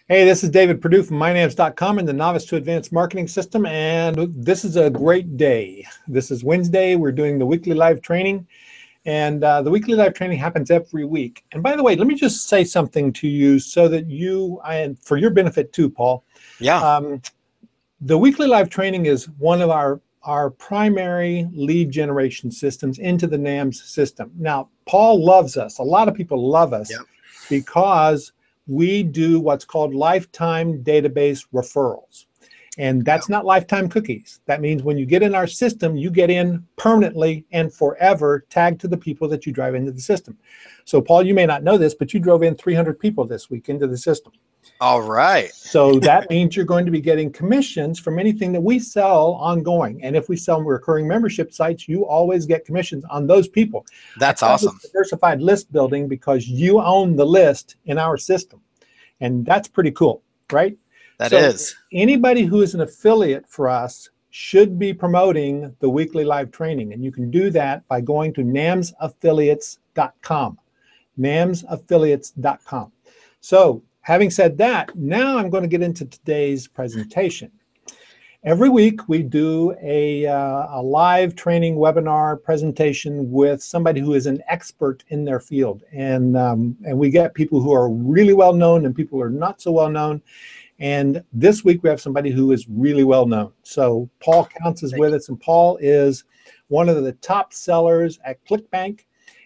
Hey, this is David Perdue from MyNAMS.com and the Novice to Advanced Marketing System, and this is a great day. This is Wednesday. We're doing the weekly live training, and the weekly live training happens every week. And by the way, let me just say something to you so that and for your benefit too, Paul. Yeah. The weekly live training is one of our primary lead generation systems into the NAMS system. Now, Paul loves us. A lot of people love us because we do what's called lifetime database referrals. And that's not lifetime cookies. That means when you get in our system, you get in permanently and forever tagged to the people that you drive into the system. So Paul, you may not know this, but you drove in 300 people this week into the system. All right. So that means you're going to be getting commissions from anything that we sell ongoing. And if we sell recurring membership sites, you always get commissions on those people. That's awesome. Diversified list building because you own the list in our system. And that's pretty cool, right? That is. Anybody who is an affiliate for us should be promoting the weekly live training. And you can do that by going to namsaffiliates.com. namsaffiliates.com. So having said that, now I'm going to get into today's presentation. Every week we do a live training webinar presentation with somebody who is an expert in their field. And we get people who are really well known and people who are not so well known. And this week we have somebody who is really well known. So Paul Counts is with us, and Paul is one of the top sellers at Clickbank.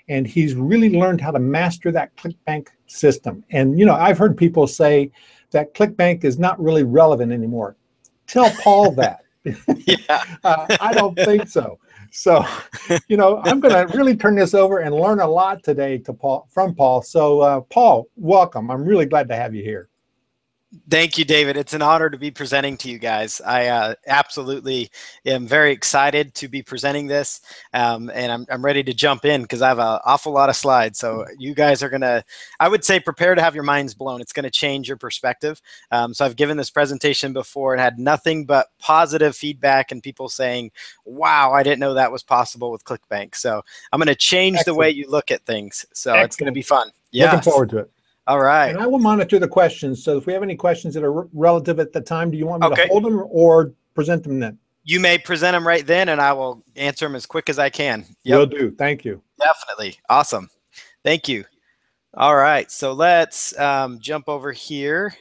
And he's really learned how to master that Clickbank system. And, you know, I've heard people say that Clickbank is not really relevant anymore. Tell Paul that. I don't think so. So, you know, I'm going to really turn this over and learn a lot today from Paul. So, Paul, welcome. I'm really glad to have you here. Thank you, David. It's an honor to be presenting to you guys. I absolutely am very excited to be presenting this, and I'm ready to jump in because I have an awful lot of slides. So you guys are going to, I would say, prepare to have your minds blown. It's going to change your perspective. So I've given this presentation before and had nothing but positive feedback and people saying, wow, I didn't know that was possible with Clickbank. So I'm going to change the way you look at things. So it's going to be fun. Looking forward to it. All right. And I will monitor the questions. So if we have any questions that are relative at the time, do you want me to hold them or present them then? You may present them right then, and I will answer them as quick as I can. Will do. Thank you. Definitely. Awesome. Thank you. All right. So let's jump over here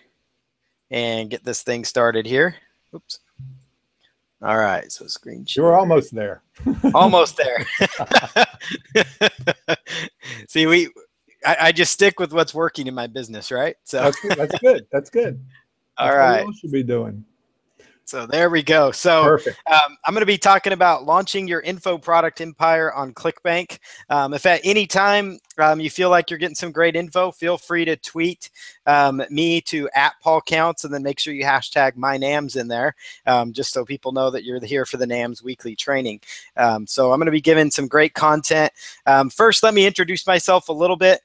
and get this thing started here. Oops. All right. So screen share. You're almost there. Almost there. See, I just stick with what's working in my business, right? So that's good. That's good. All right. What else should be doing? So there we go. So perfect. I'm going to be talking about launching your info product empire on Clickbank. If at any time you feel like you're getting some great info, feel free to tweet me to @PaulCounts, and then make sure you hashtag MyNAMS in there, just so people know that you're here for the NAMS weekly training. So I'm going to be giving some great content. First, let me introduce myself a little bit.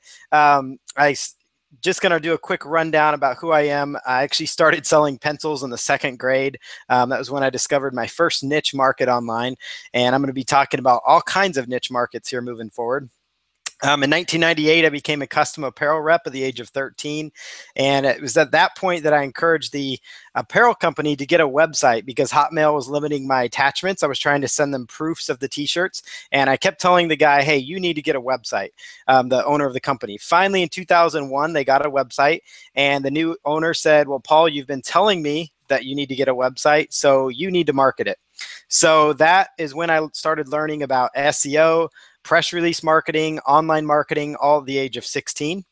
Just going to do a quick rundown about who I am. I actually started selling pencils in the 2nd grade. That was when I discovered my first niche market online. And I'm going to be talking about all kinds of niche markets here moving forward. In 1998, I became a custom apparel rep at the age of 13. And it was at that point that I encouraged the apparel company to get a website because Hotmail was limiting my attachments. I was trying to send them proofs of the t-shirts. And I kept telling the guy, hey, you need to get a website, the owner of the company. Finally, in 2001, they got a website. And the new owner said, well, Paul, you've been telling me that you need to get a website, so you need to market it. So that is when I started learning about SEO, press release marketing, online marketing, all at the age of 16.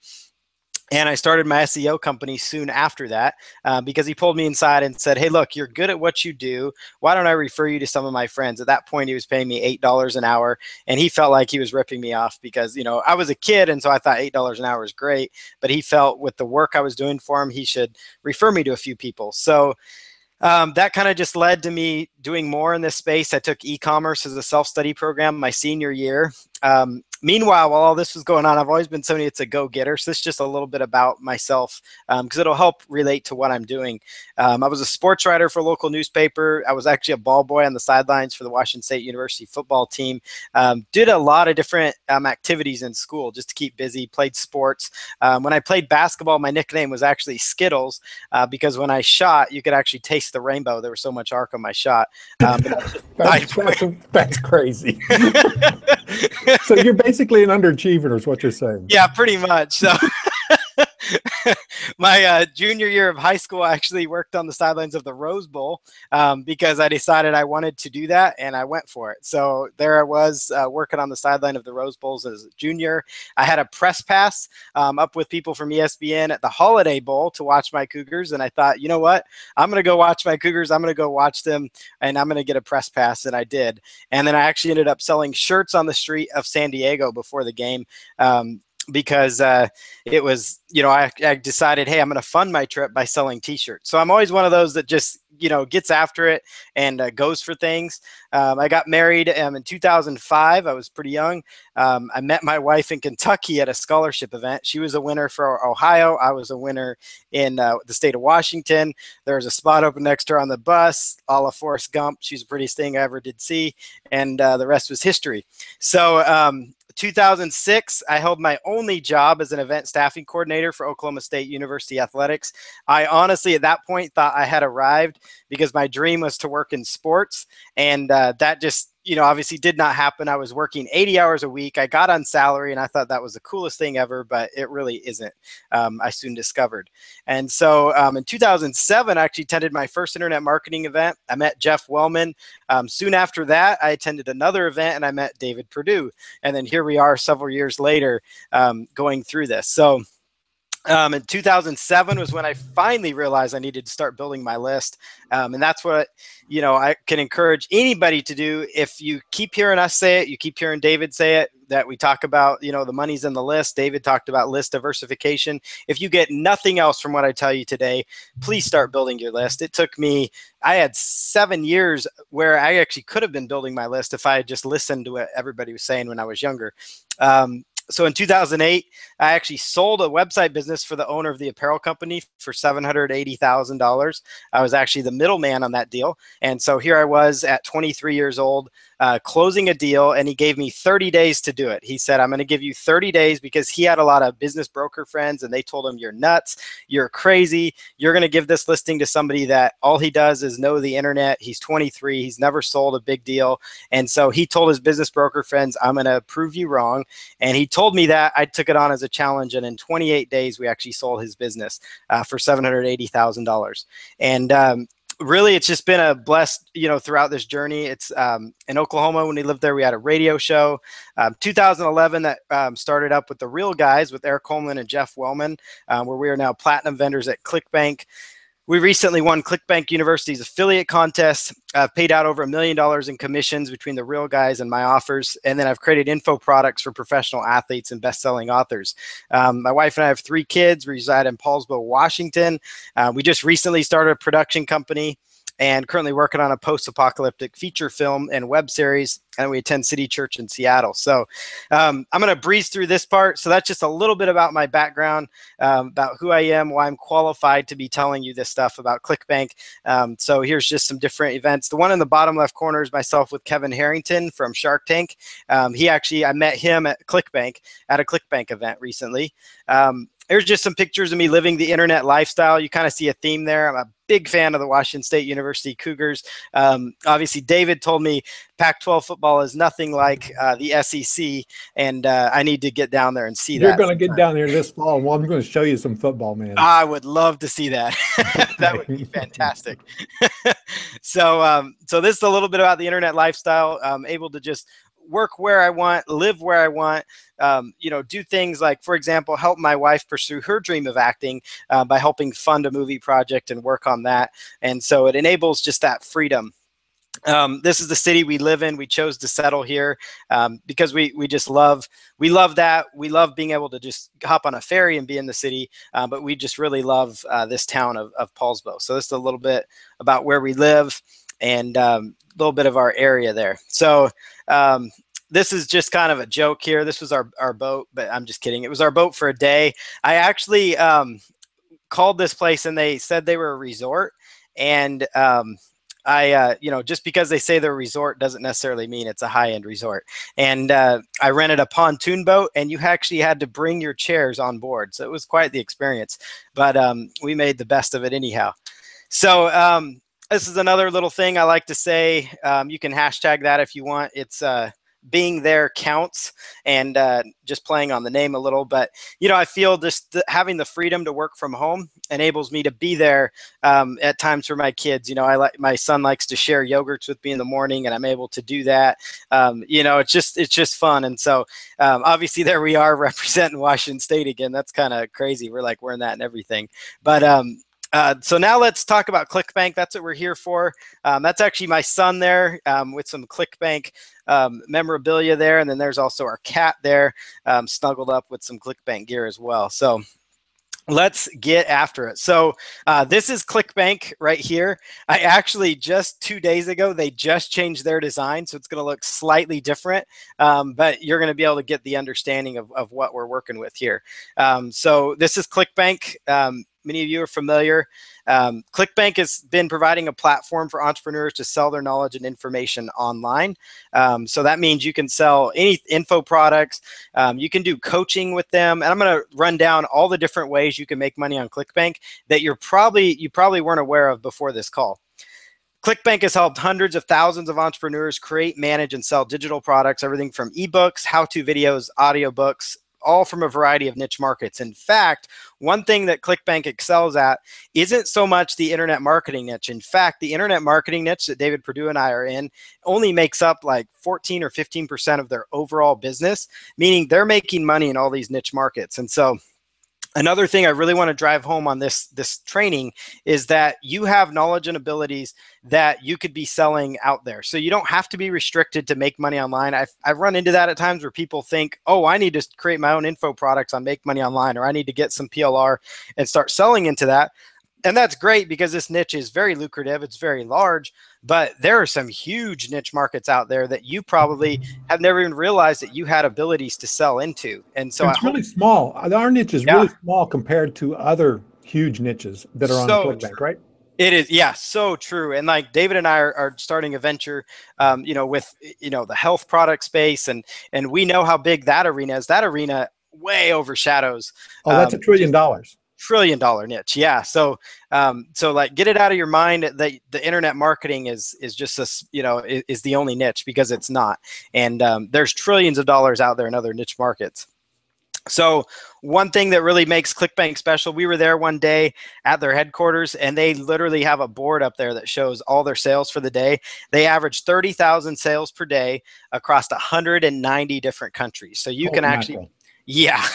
And I started my SEO company soon after that because he pulled me inside and said, hey, look, you're good at what you do. Why don't I refer you to some of my friends? At that point, he was paying me $8 an hour, and he felt like he was ripping me off because, you know, I was a kid, and so I thought $8 an hour is great. But he felt with the work I was doing for him, he should refer me to a few people. So that kind of just led to me doing more in this space. I took e-commerce as a self-study program my senior year. Meanwhile, while all this was going on, I've always been somebody that's a go-getter. So this is just a little bit about myself because it'll help relate to what I'm doing. I was a sports writer for a local newspaper. I was actually a ball boy on the sidelines for the Washington State University football team. Did a lot of different activities in school just to keep busy, played sports. When I played basketball, my nickname was actually Skittles because when I shot, you could actually taste the rainbow. There was so much arc on my shot. That's crazy. So you're basically an underachiever is what you're saying. Yeah, pretty much. So my junior year of high school, I actually worked on the sidelines of the Rose Bowl because I decided I wanted to do that, and I went for it. So there I was working on the sideline of the Rose Bowls as a junior. I had a press pass up with people from ESPN at the Holiday Bowl to watch my Cougars, and I thought, you know what? I'm going to go watch my Cougars. I'm going to go watch them, and I'm going to get a press pass, and I did. And then I actually ended up selling shirts on the street of San Diego before the game. Because it was, I decided, hey, I'm going to fund my trip by selling T-shirts. So I'm always one of those that just, gets after it and goes for things. I got married in 2005. I was pretty young. I met my wife in Kentucky at a scholarship event. She was a winner for Ohio. I was a winner in the state of Washington. There was a spot open next to her on the bus, a la Forrest Gump. She's the prettiest thing I ever did see. And the rest was history. So 2006, I held my only job as an event staffing coordinator for Oklahoma State University Athletics. I honestly, at that point, thought I had arrived because my dream was to work in sports. And that just, obviously did not happen. I was working 80 hours a week. I got on salary, and I thought that was the coolest thing ever, but it really isn't, I soon discovered. And so in 2007, I actually attended my first internet marketing event. I met Jeff Wellman. Soon after that, I attended another event, and I met David Perdue. And then here we are several years later going through this. So in 2007 was when I finally realized I needed to start building my list. And that's what, I can encourage anybody to do. If you keep hearing us say it, you keep hearing David say it, that we talk about, the money's in the list. David talked about list diversification. If you get nothing else from what I tell you today, please start building your list. It took me, I had 7 years where I actually could have been building my list if I had just listened to what everybody was saying when I was younger. So in 2008, I actually sold a website business for the owner of the apparel company for $780,000. I was actually the middleman on that deal. And so here I was at 23 years old, closing a deal, and he gave me 30 days to do it. He said, I'm going to give you 30 days because he had a lot of business broker friends, and they told him, you're nuts, you're crazy, you're going to give this listing to somebody that all he does is know the internet. He's 23, he's never sold a big deal. And so he told his business broker friends, I'm going to prove you wrong. And he told me that. I took it on as a challenge, and in 28 days, we actually sold his business for $780,000. And really, it's just been a blessed, throughout this journey. It's in Oklahoma, when we lived there, we had a radio show. 2011, that started up with The Real Guys with Eric Coleman and Jeff Wellman, where we are now platinum vendors at Clickbank. We recently won Clickbank University's affiliate contest. I've paid out over $1 million in commissions between The Real Guys and my offers. And then I've created info products for professional athletes and best-selling authors. My wife and I have 3 kids. We reside in Paulsville, Washington. We just recently started a production company and currently working on a post-apocalyptic feature film and web series. And we attend City Church in Seattle. So I'm going to breeze through this part. So that's just a little bit about my background, about who I am, why I'm qualified to be telling you this stuff about Clickbank. So here's just some different events. The one in the bottom left corner is myself with Kevin Harrington from Shark Tank. I met him at Clickbank at a Clickbank event recently. There's just some pictures of me living the internet lifestyle. You kind of see a theme there. I'm a big fan of the Washington State University Cougars. Obviously, David told me Pac-12 football is nothing like the SEC, and I need to get down there and see that. You're going to get down there this fall. Well, I'm going to show you some football, man. I would love to see that. That would be fantastic. So this is a little bit about the internet lifestyle. I'm able to just work where I want, live where I want, do things like, for example, help my wife pursue her dream of acting by helping fund a movie project and work on that. And so it enables just that freedom. This is the city we live in. We chose to settle here because we just love that. We love being able to just hop on a ferry and be in the city, but we just really love this town of Paulsville. So this is a little bit about where we live and a little bit of our area there. So this is just kind of a joke here. This was our boat, but I'm just kidding. It was our boat for a day. I actually called this place and they said they were a resort. And you know, just because they say they're a resort doesn't necessarily mean it's a high-end resort. And I rented a pontoon boat, and you actually had to bring your chairs on board. So it was quite the experience, but we made the best of it anyhow. So this is another little thing I like to say. You can hashtag that if you want. It's being there counts, and just playing on the name a little. But, you know, I feel just having the freedom to work from home enables me to be there at times for my kids. You know, my son likes to share yogurts with me in the morning, and I'm able to do that. You know, it's just fun. And so obviously there we are representing Washington State again. That's kind of crazy. We're like wearing that and everything. But so now let's talk about Clickbank. That's what we're here for. That's actually my son there with some Clickbank memorabilia there. And then there's also our cat there snuggled up with some Clickbank gear as well. So let's get after it. So this is Clickbank right here. I actually just 2 days ago, they just changed their design. So it's going to look slightly different, but you're going to be able to get the understanding of what we're working with here. So this is Clickbank. Many of you are familiar. Clickbank has been providing a platform for entrepreneurs to sell their knowledge and information online. So that means you can sell any info products. You can do coaching with them. And I'm going to run down all the different ways you can make money on Clickbank that you probably weren't aware of before this call. Clickbank has helped hundreds of thousands of entrepreneurs create, manage, and sell digital products, everything from ebooks, how-to videos, audiobooks, all from a variety of niche markets. In fact, one thing that Clickbank excels at isn't so much the internet marketing niche. In fact, the internet marketing niche that David Perdue and I are in only makes up like 14 or 15% of their overall business, meaning they're making money in all these niche markets. And so another thing I really want to drive home on this training is that you have knowledge and abilities that you could be selling out there. So you don't have to be restricted to make money online. I've run into that at times where people think, oh, I need to create my own info products on Make Money Online, or I need to get some PLR and start selling into that. And that's great because this niche is very lucrative. It's very large, but there are some huge niche markets out there that you probably have never even realized that you had abilities to sell into. And so it's really small. Our niche is really small compared to other huge niches that are on Clickbank, right? It is, yeah, so true. And like David and I are starting a venture, you know, with, you know, the health product space, and we know how big that arena is. That arena way overshadows. Oh, that's $1 trillion. $1 trillion niche. Yeah. So, so like get it out of your mind that the internet marketing is just a, you know, is the only niche, because it's not. And there's trillions of dollars out there in other niche markets. So one thing that really makes Clickbank special, we were there one day at their headquarters, and they literally have a board up there that shows all their sales for the day. They average 30,000 sales per day across 190 different countries. So you can actually, mackerel. Yeah,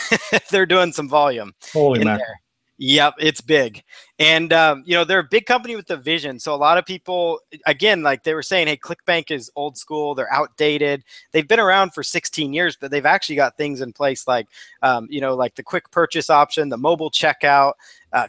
they're doing some volume in there. Yep, it's big. And, you know, they're a big company with a vision. So a lot of people, again, like they were saying, hey, Clickbank is old school. They're outdated. They've been around for 16 years, but they've actually got things in place like, you know, like the quick purchase option, the mobile checkout,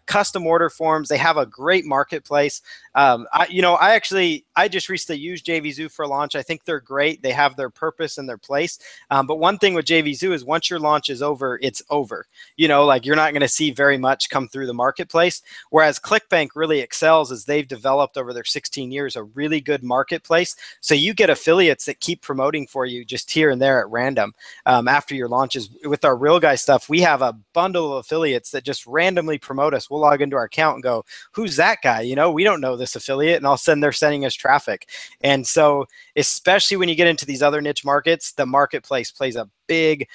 custom order forms. They have a great marketplace. I just recently used JVZoo for launch. I think they're great. They have their purpose and their place. But one thing with JVZoo is once your launch is over, it's over. You know, like you're not going to see very much come through the marketplace. Whereas Clickbank really excels as they've developed over their 16 years a really good marketplace. So you get affiliates that keep promoting for you just here and there at random after your launches. With our Real Guy stuff, we have a bundle of affiliates that just randomly promote us. We'll log into our account and go, who's that guy? You know, we don't know this affiliate, and all of a sudden they're sending us traffic. And so especially when you get into these other niche markets, the marketplace plays a big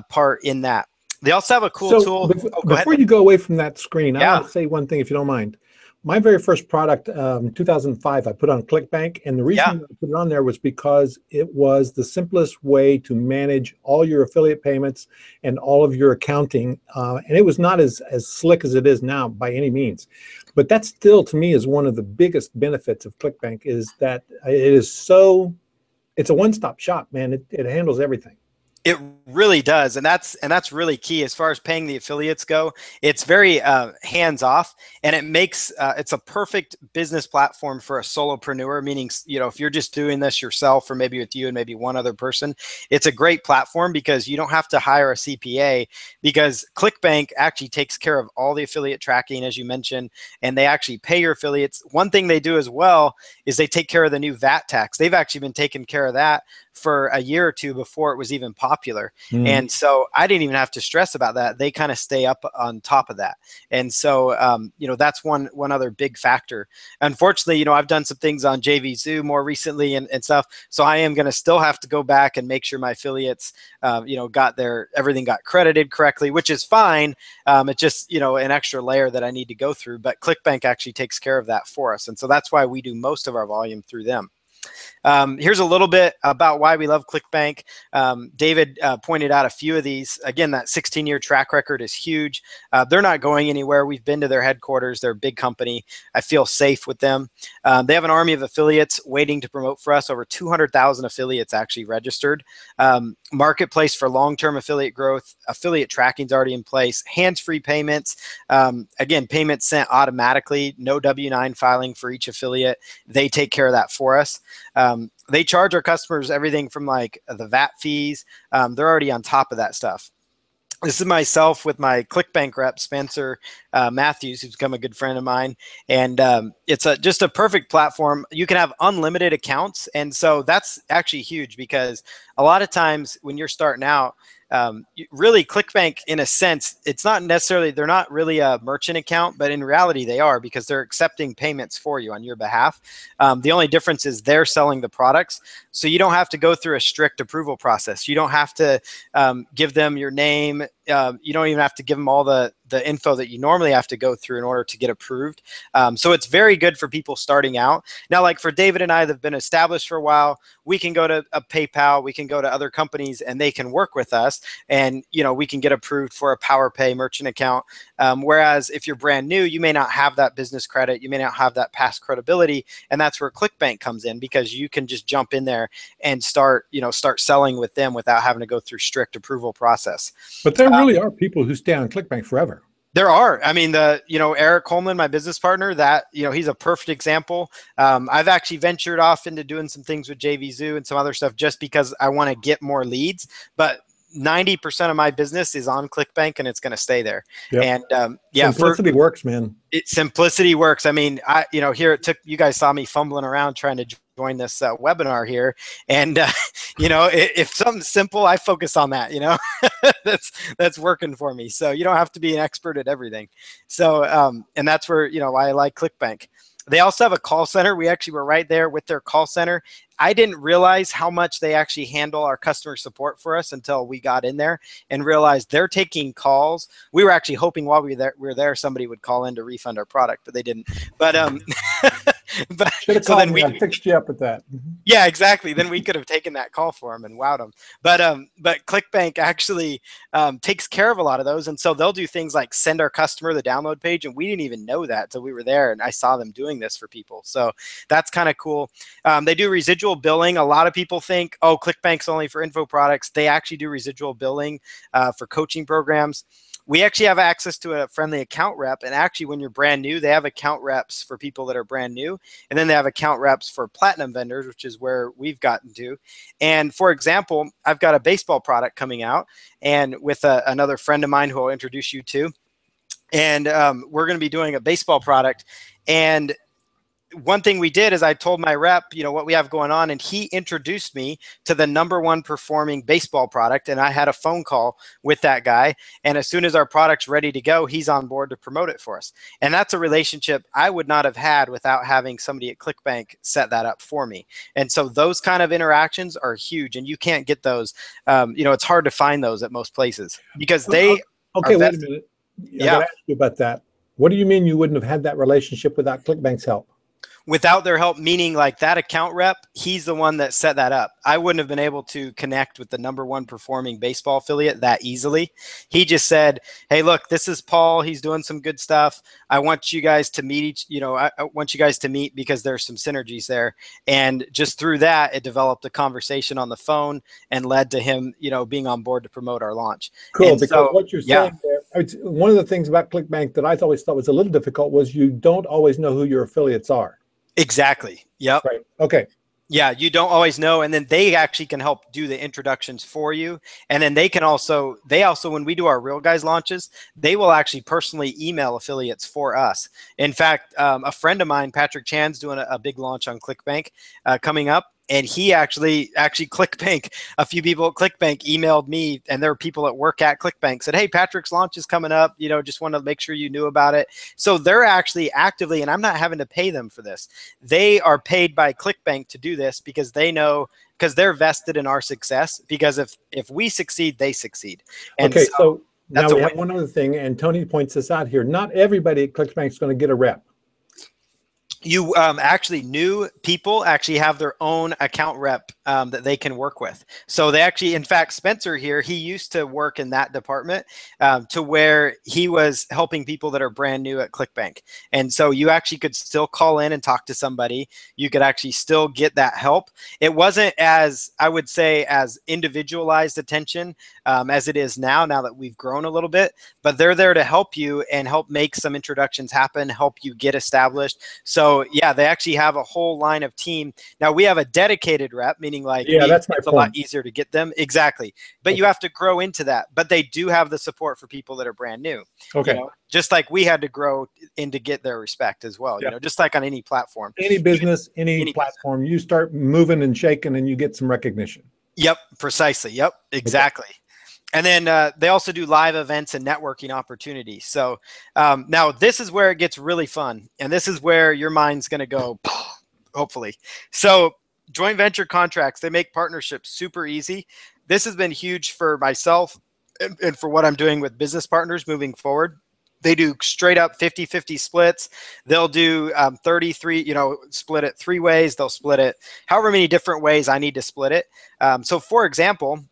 part in that. They also have a cool tool. Before you go away from that screen, I want to say one thing, if you don't mind. My very first product, 2005, I put on Clickbank, and the reason I put it on there was because it was the simplest way to manage all your affiliate payments and all of your accounting, and it was not as slick as it is now by any means. But that still, to me, is one of the biggest benefits of Clickbank, is that it is so, it's a one-stop shop, man. It handles everything. It really does, and that's really key as far as paying the affiliates go. It's very hands off, and it makes it's a perfect business platform for a solopreneur. Meaning, if you're just doing this yourself, or maybe with you and maybe one other person, it's a great platform because you don't have to hire a CPA. Because Clickbank actually takes care of all the affiliate tracking, as you mentioned, and they actually pay your affiliates. One thing they do as well is they take care of the new VAT tax. They've actually been taking care of that for a year or two before it was even popular. And so I didn't even have to stress about that. They kind of stay up on top of that. And so, that's one other big factor. Unfortunately, I've done some things on JVZoo more recently and stuff. So I am going to still have to go back and make sure my affiliates, everything got credited correctly, which is fine. It's just, an extra layer that I need to go through. But Clickbank actually takes care of that for us. And so that's why we do most of our volume through them. Here's a little bit about why we love Clickbank. David pointed out a few of these. Again, that 16-year track record is huge. They're not going anywhere. We've been to their headquarters. They're a big company. I feel safe with them. They have an army of affiliates waiting to promote for us. Over 200,000 affiliates actually registered. Marketplace for long-term affiliate growth. Affiliate tracking is already in place. Hands-free payments. Again, payments sent automatically. No W-9 filing for each affiliate. They take care of that for us. They charge our customers everything from like the VAT fees. They're already on top of that stuff. This is myself with my Clickbank rep, Spencer Matthews, who's become a good friend of mine. And it's just a perfect platform. You can have unlimited accounts. And so that's actually huge because a lot of times when you're starting out, really Clickbank, in a sense, it's not necessarily, they're not really a merchant account, but in reality they are, because they're accepting payments for you on your behalf. The only difference is they're selling the products. So you don't have to go through a strict approval process. You don't have to give them your name. You don't even have to give them all the info that you normally have to go through in order to get approved. So it's very good for people starting out. Now, like for David and I that have been established for a while, we can go to a PayPal, we can go to other companies, and they can work with us, and we can get approved for a PowerPay merchant account. Whereas if you're brand new, you may not have that business credit, you may not have that past credibility, and that's where Clickbank comes in, because you can just jump in there and start selling with them without having to go through strict approval process. But there really are people who stay on Clickbank forever. There are. I mean, Eric Coleman, my business partner, that, he's a perfect example. I've actually ventured off into doing some things with JVZoo and some other stuff just because I want to get more leads. But 90% of my business is on Clickbank, and it's going to stay there. Yep. And simplicity works, man. Simplicity works. I mean, here you guys saw me fumbling around trying to join this webinar here, and if something's simple, I focus on that. That's working for me. So you don't have to be an expert at everything. So and that's where why I like Clickbank. They also have a call center. We actually were right there with their call center. I didn't realize how much they actually handle our customer support for us until we got in there and realized they're taking calls. We were actually hoping while we were there somebody would call in to refund our product, but they didn't. But but so then I fixed you up with that. Yeah, exactly. Then we could have taken that call for them and wowed them. But Clickbank actually takes care of a lot of those, and so they'll do things like send our customer the download page, and we didn't even know that until we were there, and I saw them doing this for people. So that's kind of cool. They do residual billing. A lot of people think, oh, Clickbank's only for info products. They actually do residual billing for coaching programs. We actually have access to a friendly account rep, and actually when you're brand new, they have account reps for people that are brand new, and then they have account reps for platinum vendors, which is where we've gotten to. And for example, I've got a baseball product coming out, and with another friend of mine who I'll introduce you to, and we're going to be doing a baseball product. And one thing we did is I told my rep, what we have going on, and he introduced me to the #1 performing baseball product. And I had a phone call with that guy. And as soon as our product's ready to go, he's on board to promote it for us. And that's a relationship I would not have had without having somebody at Clickbank set that up for me. And so those kind of interactions are huge, and you can't get those. It's hard to find those at most places because they okay, wait a minute. I gotta ask you about that. What do you mean you wouldn't have had that relationship without Clickbank's help? Without their help, meaning like that account rep, he's the one that set that up. I wouldn't have been able to connect with the #1 performing baseball affiliate that easily. He just said, hey, look, this is Paul. He's doing some good stuff. I want you guys to meet I want you guys to meet because there's some synergies there. And just through that, it developed a conversation on the phone and led to him, being on board to promote our launch. Cool, and because so, what you're yeah, saying there, one of the things about Clickbank that I always thought was a little difficult was you don't always know who your affiliates are. exactly. Yep. Right. Okay. Yeah, you don't always know. And then they actually can help do the introductions for you. And then they also, when we do our Real Guys launches, they will actually personally email affiliates for us. In fact, a friend of mine, Patrick Chan's doing a big launch on Clickbank coming up. And he actually Clickbank, a few people at Clickbank emailed me, and there are people that work at Clickbank said, hey, Patrick's launch is coming up. Just want to make sure you knew about it. So they're actually actively, and I'm not having to pay them for this. They are paid by Clickbank to do this because they know, because they're vested in our success, because if we succeed, they succeed. And okay, so now we have win. one other thing, and Tony points this out here. Not everybody at Clickbank is going to get a rep. You actually, new people actually have their own account rep that they can work with. So they actually, in fact, Spencer here, he used to work in that department to where he was helping people that are brand new at Clickbank. And so you actually could still call in and talk to somebody. You could actually still get that help. It wasn't as, I would say, as individualized attention as it is now that we've grown a little bit, but they're there to help you and help make some introductions happen, help you get established. So yeah, they actually have a whole line of team. Now we have a dedicated rep, meaning like, yeah, that's my it's point. A lot easier to get them. Exactly. But you have to grow into that. But they do have the support for people that are brand new. Okay. Just like we had to grow in to get their respect as well, just like on any platform. Any business, any platform, you start moving and shaking and you get some recognition. Yep, precisely. Yep, exactly. Okay. And then they also do live events and networking opportunities. So now this is where it gets really fun. And this is where your mind's going to go, hopefully. So joint venture contracts, they make partnerships super easy. This has been huge for myself and for what I'm doing with business partners moving forward. They do straight up 50-50 splits. They'll do 33, split it 3 ways. They'll split it however many different ways I need to split it. So for example,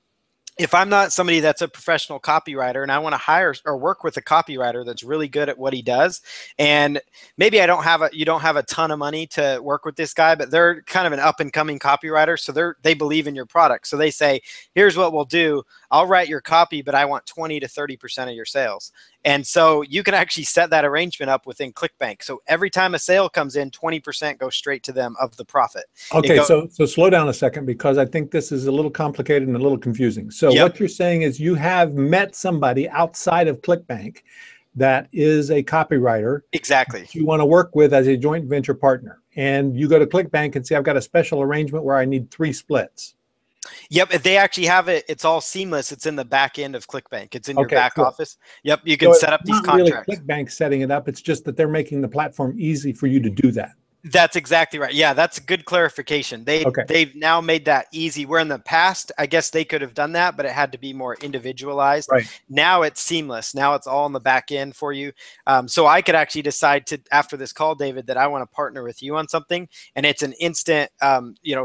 if I'm not somebody that's a professional copywriter and I want to hire or work with a copywriter that's really good at what he does, and maybe you don't have a ton of money to work with this guy, but they're kind of an up and coming copywriter, so they believe in your product. So they say, here's what we'll do. I'll write your copy, but I want 20 to 30% of your sales. And so you can actually set that arrangement up within Clickbank. So every time a sale comes in, 20% goes straight to them of the profit. Okay, so slow down a second, because I think this is a little complicated and a little confusing. So what you're saying is you have met somebody outside of Clickbank that is a copywriter. Exactly. You want to work with as a joint venture partner. And you go to Clickbank and say, I've got a special arrangement where I need 3 splits. Yep, they actually have it. It's all seamless. It's in the back end of Clickbank. It's in your back office. Yep, you can set up these contracts. Really Clickbank setting it up. It's just that they're making the platform easy for you to do that. That's exactly right. Yeah, that's a good clarification. They've now made that easy. Where in the past, I guess they could have done that, but it had to be more individualized. Right. Now it's seamless. Now it's all in the back end for you. So I could actually decide to, after this call, David, that I want to partner with you on something, and it's an instant,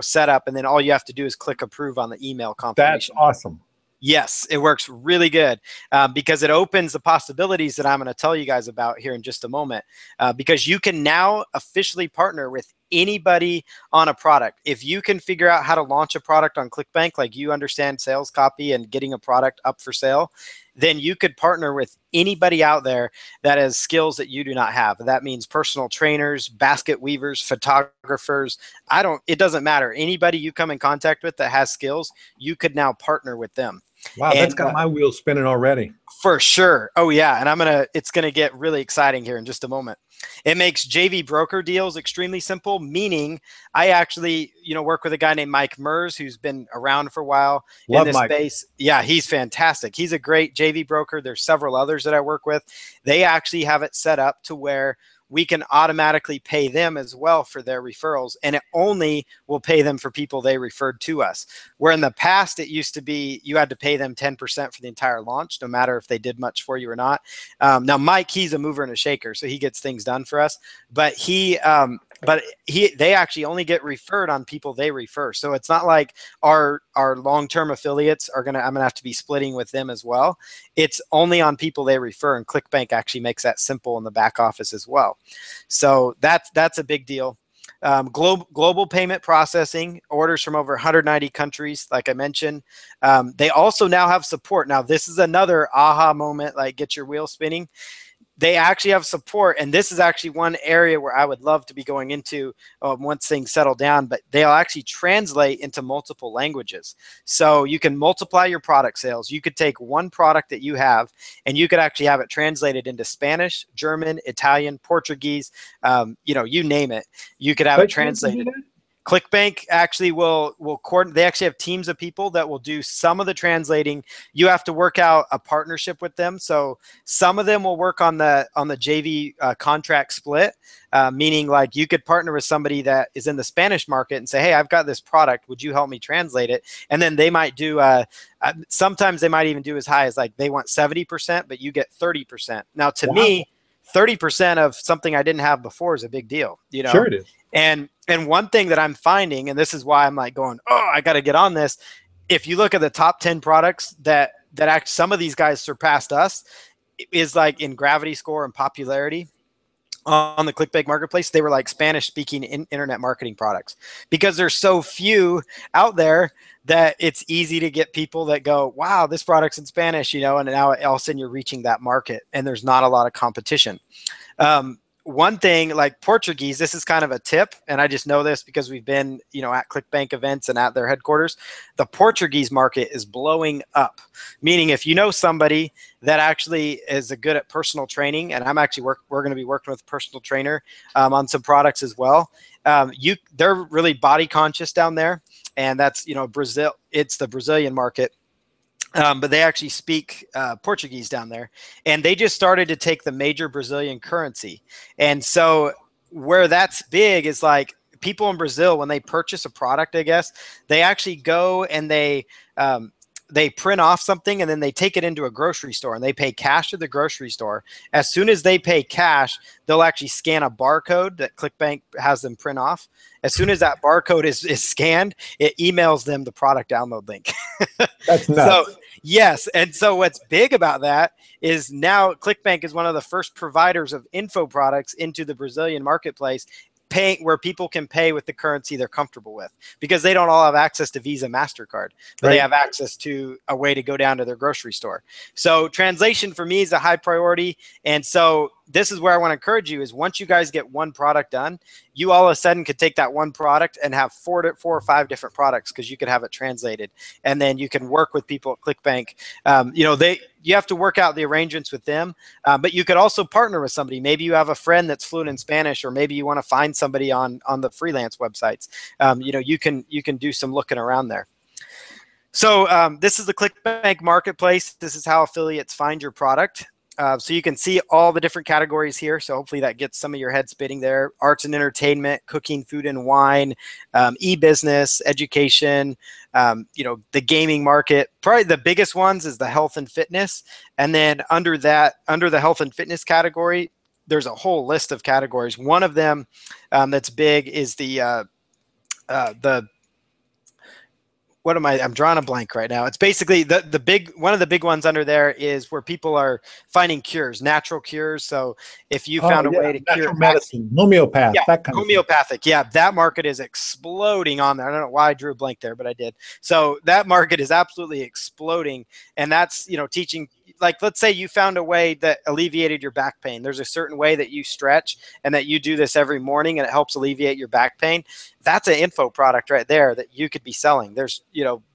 setup, and then all you have to do is click approve on the email confirmation. That's awesome. Yes, it works really good because it opens the possibilities that I'm going to tell you guys about here in just a moment, because you can now officially partner with anybody on a product. If you can figure out how to launch a product on Clickbank, like you understand sales copy and getting a product up for sale, then you could partner with anybody out there that has skills that you do not have. That means personal trainers, basket weavers, photographers. It doesn't matter. Anybody you come in contact with that has skills, you could now partner with them. Wow, that's got my wheels spinning already. For sure. Oh yeah, and it's gonna get really exciting here in just a moment. It makes JV broker deals extremely simple, meaning I actually, work with a guy named Mike Mers, who's been around for a while in this space. Yeah, he's fantastic. He's a great JV broker. There's several others that I work with. They actually have it set up to where we can automatically pay them as well for their referrals, and it only will pay them for people they referred to us. Where in the past, it used to be you had to pay them 10% for the entire launch, no matter if they did much for you or not. Now, Mike, he's a mover and a shaker, so he gets things done for us. But he but they actually only get referred on people they refer. So it's not like our long-term affiliates I'm gonna have to be splitting with them as well. It's only on people they refer, and Clickbank actually makes that simple in the back office as well. So that's a big deal. Global payment processing, orders from over 190 countries, like I mentioned. They also now have support. Now, this is another aha moment, like get your wheel spinning. They actually have support, and this is actually one area where I would love to be going into once things settle down, but they'll actually translate into multiple languages. So you can multiply your product sales. You could take one product that you have, and you could actually have it translated into Spanish, German, Italian, Portuguese, you name it. You could have it translated. Clickbank actually will coordinate. They actually have teams of people that will do some of the translating. You have to work out a partnership with them. So some of them will work on the JV contract split, meaning like you could partner with somebody that is in the Spanish market and say, hey, I've got this product. Would you help me translate it? And then they might do, sometimes they might even do as high as like they want 70%, but you get 30%. Now to me, 30% of something I didn't have before is a big deal. Sure it is. And one thing that I'm finding, and this is why I'm like going, oh, I got to get on this. If you look at the top 10 products that some of these guys surpassed us, is like in gravity score and popularity on the Clickbank marketplace, they were like Spanish speaking internet marketing products, because there's so few out there that it's easy to get people that go, wow, this product's in Spanish, and now all of a sudden you're reaching that market and there's not a lot of competition. One thing like Portuguese, this is kind of a tip, and I just know this because we've been, at Clickbank events and at their headquarters. The Portuguese market is blowing up, meaning if you know somebody that actually is good at personal training, and I'm actually we're going to be working with a personal trainer on some products as well. They're really body conscious down there, and that's Brazil. It's the Brazilian market. But they actually speak Portuguese down there, and they just started to take the major Brazilian currency. And so where that's big is like people in Brazil, when they purchase a product, I guess, they actually go and they print off something and then they take it into a grocery store and they pay cash to the grocery store. As soon as they pay cash, they'll actually scan a barcode that Clickbank has them print off. As soon as that barcode is scanned, it emails them the product download link. That's nuts. So, yes. And so what's big about that is now Clickbank is one of the first providers of info products into the Brazilian marketplace, where people can pay with the currency they're comfortable with, because they don't all have access to Visa, MasterCard, but they have access to a way to go down to their grocery store. So translation for me is a high priority. And so this is where I want to encourage you is once you guys get one product done, you all of a sudden could take that one product and have four or five different products, because you could have it translated, and then you can work with people at Clickbank. You have to work out the arrangements with them, but you could also partner with somebody. Maybe you have a friend that's fluent in Spanish, or maybe you want to find somebody on the freelance websites. You can do some looking around there. So this is the Clickbank marketplace. This is how affiliates find your product. So you can see all the different categories here. So hopefully that gets some of your head spinning there. Arts and entertainment, cooking, food and wine, e-business, education, the gaming market. Probably the biggest ones is the health and fitness. And then under the health and fitness category, there's a whole list of categories. One of them that's big is I'm drawing a blank right now. It's basically one of the big ones under there is where people are finding cures, natural cures. So if you found a way to cure natural medicine, homeopath, that kind of homeopathic, that market is exploding on there. I don't know why I drew a blank there, but I did. So that market is absolutely exploding, and that's teaching. Like, let's say you found a way that alleviated your back pain. There's a certain way that you stretch and that you do this every morning and it helps alleviate your back pain. That's an info product right there that you could be selling. There's,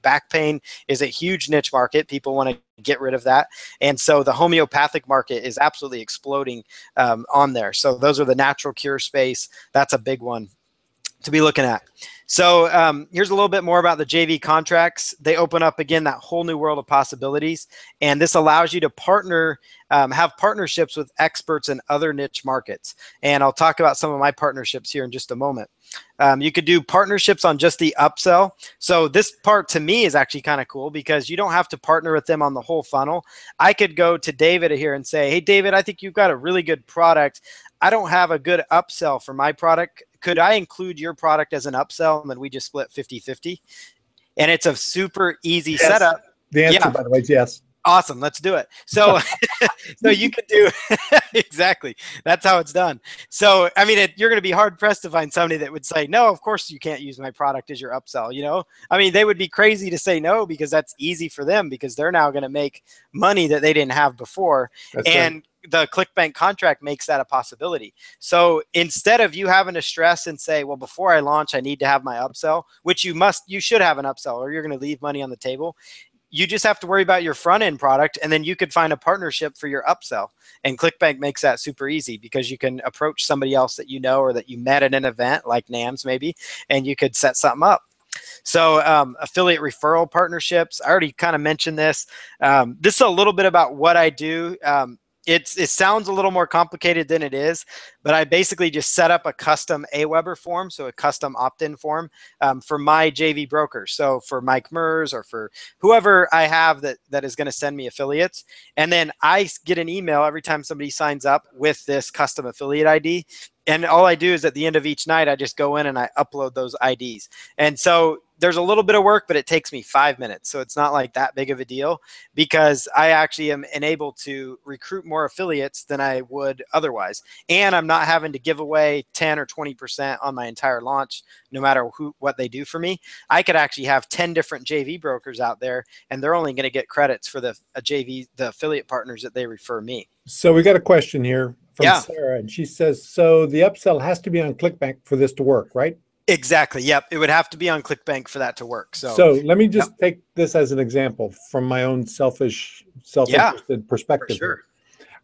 back pain is a huge niche market. People want to get rid of that. And so the homeopathic market is absolutely exploding on there. So those are the natural cure space. That's a big one to be looking at. So here's a little bit more about the JV contracts. They open up, again, that whole new world of possibilities. And this allows you to partner, have partnerships with experts in other niche markets. And I'll talk about some of my partnerships here in just a moment. You could do partnerships on just the upsell. So this part to me is actually kind of cool, because you don't have to partner with them on the whole funnel. I could go to David here and say, hey, David, I think you've got a really good product. I don't have a good upsell for my product. Could I include your product as an upsell and then we just split 50-50? And it's a super easy setup. The answer, by the way, is yes. Awesome. Let's do it. So, so you could do exactly. That's how it's done. So, I mean, you're going to be hard pressed to find somebody that would say, no, of course you can't use my product as your upsell. You know, I mean, they would be crazy to say no, because that's easy for them, because they're now going to make money that they didn't have before. That's and right. The Clickbank contract makes that a possibility. So instead of you having to stress and say, well, before I launch, I need to have my upsell, which you should have an upsell or you're going to leave money on the table. You just have to worry about your front end product, and then you could find a partnership for your upsell. And Clickbank makes that super easy, because you can approach somebody else that you know or that you met at an event like NAMS maybe, and you could set something up. So affiliate referral partnerships, I already kind of mentioned this. This is a little bit about what I do. It sounds a little more complicated than it is, but I basically just set up a custom Aweber form, so a custom opt-in form for my JV brokers. So for Mike Mers or for whoever I have that is going to send me affiliates. And then I get an email every time somebody signs up with this custom affiliate ID. And all I do is at the end of each night, I just go in and I upload those IDs. And so there's a little bit of work, but it takes me 5 minutes. So it's not like that big of a deal, because I actually am enabled to recruit more affiliates than I would otherwise. And I'm not having to give away 10 or 20% on my entire launch, no matter what they do for me. I could actually have 10 different JV brokers out there, and they're only going to get credits for the affiliate partners that they refer me. So we got a question here from Sarah, and she says, so the upsell has to be on Clickbank for this to work, right? Exactly. Yep. It would have to be on Clickbank for that to work. So let me just take this as an example from my own self-interested perspective. Sure.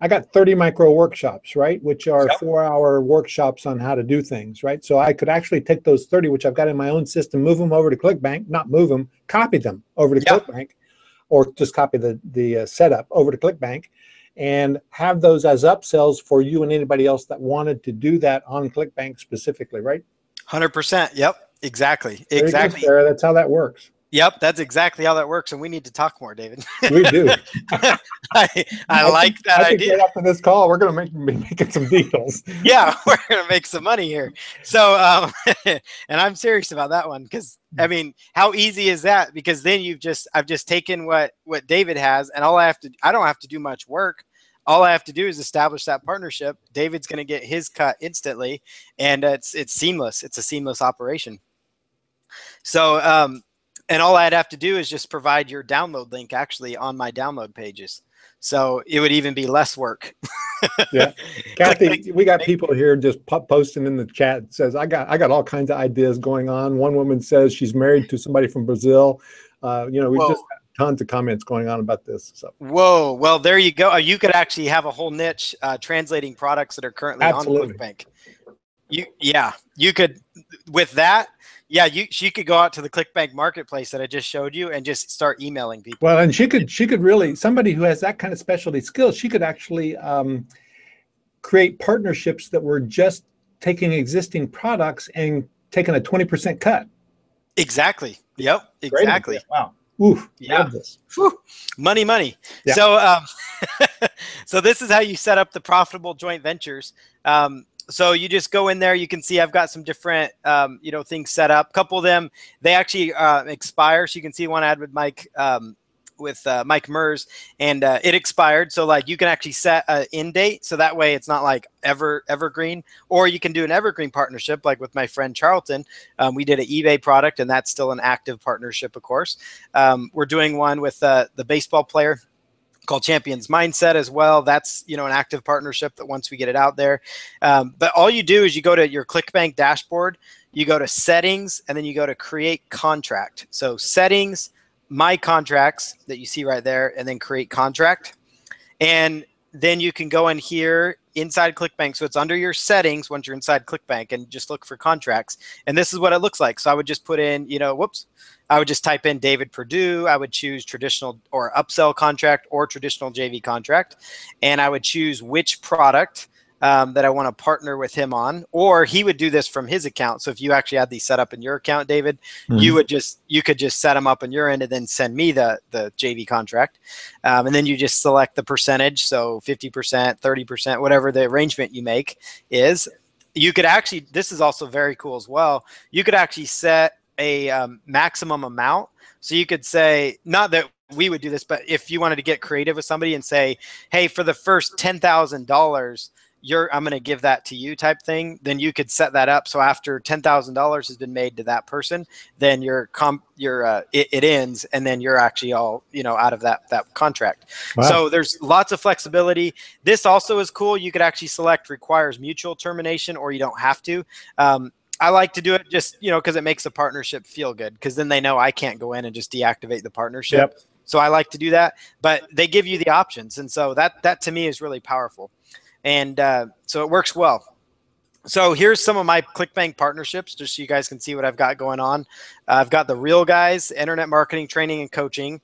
I got 30 micro workshops, right? Which are 4-hour workshops on how to do things, right? So I could actually take those 30, which I've got in my own system, move them over to Clickbank, not move them, copy them over to Clickbank, or just copy the setup over to Clickbank, and have those as upsells for you and anybody else that wanted to do that on Clickbank specifically, right? 100%. Yep. Exactly. There Exactly. you go, Sarah. That's how that works. Yep. That's exactly how that works. And we need to talk more, David. We do. I like that idea. Right after this call, we're going to be making some deals. Yeah, we're going to make some money here. So, and I'm serious about that one, because I mean, how easy is that? Because then I've just taken what David has, and I don't have to do much work. All I have to do is establish that partnership. David's going to get his cut instantly, and it's seamless. It's a seamless operation. So, and all I'd have to do is just provide your download link actually on my download pages. So it would even be less work. Yeah, Kathy, we got people here just posting in the chat. It says, I got all kinds of ideas going on. One woman says she's married to somebody from Brazil. You know, we just tons of comments going on about this. So. Whoa. Well, there you go. You could actually have a whole niche translating products that are currently on Clickbank. You could, with that, she could go out to the Clickbank marketplace that I just showed you and just start emailing people. Well, and she could really, somebody who has that kind of specialty skills, she could actually create partnerships that were just taking existing products and taking a 20% cut. Exactly. Yep. Exactly. Wow. Oof, yeah. Whew. Money. Yeah. So, so this is how you set up the profitable joint ventures. So you just go in there. You can see I've got some different, things set up. A couple of them, they actually expire. So you can see one I had with Mike Mers, and it expired. So like you can actually set an end date, so that way it's not like evergreen. Or you can do an evergreen partnership, like with my friend Charlton. We did an eBay product, and that's still an active partnership, of course. We're doing one with the baseball player called Champions Mindset as well. That's, an active partnership that once we get it out there. But all you do is you go to your Clickbank dashboard, you go to settings, and then you go to create contract. So settings, my contracts that you see right there, and then create contract. And then you can go in here inside Clickbank. So it's under your settings once you're inside Clickbank, and just look for contracts. And this is what it looks like. So I would just put in, I would just type in David Perdue. I would choose traditional or upsell contract or traditional JV contract. And I would choose which product that I want to partner with him on, or he would do this from his account. So if you actually had these set up in your account, David, you could just set them up on your end and then send me the JV contract. And then you just select the percentage. So 50%, 30%, whatever the arrangement you make is. You could actually, this is also very cool as well. You could actually set a maximum amount. So you could say, not that we would do this, but if you wanted to get creative with somebody and say, hey, for the first $10,000, I'm going to give that to you type thing, then you could set that up. So after $10,000 has been made to that person, then it ends, and then you're actually all, out of that contract. Wow. So there's lots of flexibility. This also is cool. You could actually select requires mutual termination, or you don't have to. I like to do it just, because it makes the partnership feel good, because then they know I can't go in and just deactivate the partnership. Yep. So I like to do that, but they give you the options. And so that to me is really powerful. And so it works well. So here's some of my Clickbank partnerships, just so you guys can see what I've got going on. I've got the Real Guys, internet marketing, training, and coaching,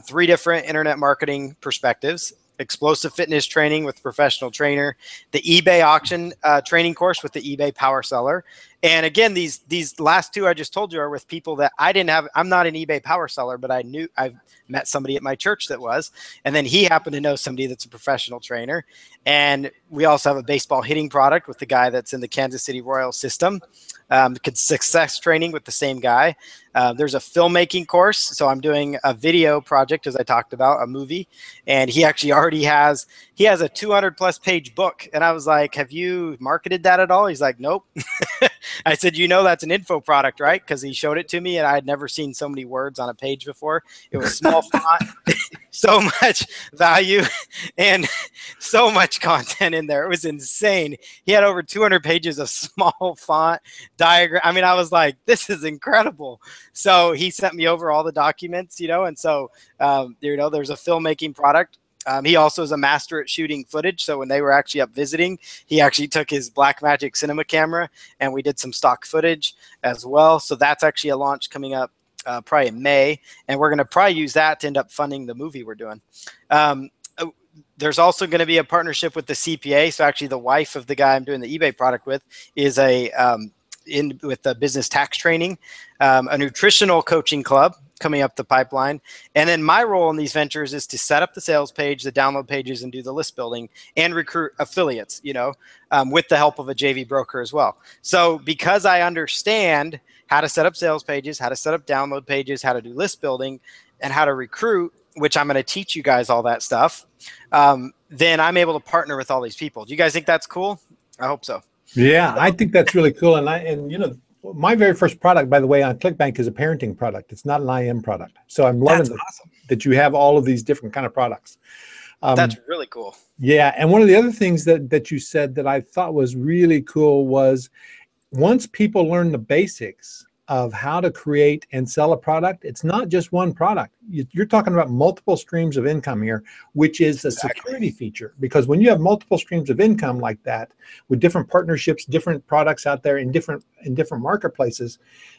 3 different internet marketing perspectives, explosive fitness training with a professional trainer, the eBay auction training course with the eBay power seller. And again, these last 2 I just told you are with people that I didn't have. I'm not an eBay power seller, but I've met somebody at my church that was, and then he happened to know somebody that's a professional trainer. And we also have a baseball hitting product with the guy that's in the Kansas City Royals system. Success training with the same guy. There's a filmmaking course. So I'm doing a video project, as I talked about, a movie. And he actually already has a 200+ page book. And I was like, have you marketed that at all? He's like, nope. I said, that's an info product, right? Because he showed it to me, and I had never seen so many words on a page before. It was small font, so much value, and so much content in there. It was insane. He had over 200 pages of small font diagram. I mean, I was like, this is incredible. So he sent me over all the documents, and so, there's a filmmaking product. He also is a master at shooting footage. So when they were actually up visiting, he actually took his Blackmagic cinema camera, and we did some stock footage as well. So that's actually a launch coming up probably in May. And we're going to probably use that to end up funding the movie we're doing. There's also going to be a partnership with the CPA. So actually the wife of the guy I'm doing the eBay product with is with the business tax training, a nutritional coaching club coming up the pipeline. And then my role in these ventures is to set up the sales page, the download pages, and do the list building and recruit affiliates, with the help of a JV broker as well. So because I understand how to set up sales pages, how to set up download pages, how to do list building, and how to recruit, which I'm going to teach you guys all that stuff, then I'm able to partner with all these people. Do you guys think that's cool? I hope so. Yeah, I think that's really cool. And my very first product, by the way, on Clickbank is a parenting product. It's not an IM product. So I'm loving awesome that you have all of these different kind of products. That's really cool. Yeah. And one of the other things that you said that I thought was really cool was once people learn the basics of how to create and sell a product, it's not just one product. You're talking about multiple streams of income here, which is a security feature. Because when you have multiple streams of income like that, with different partnerships, different products out there in different marketplaces,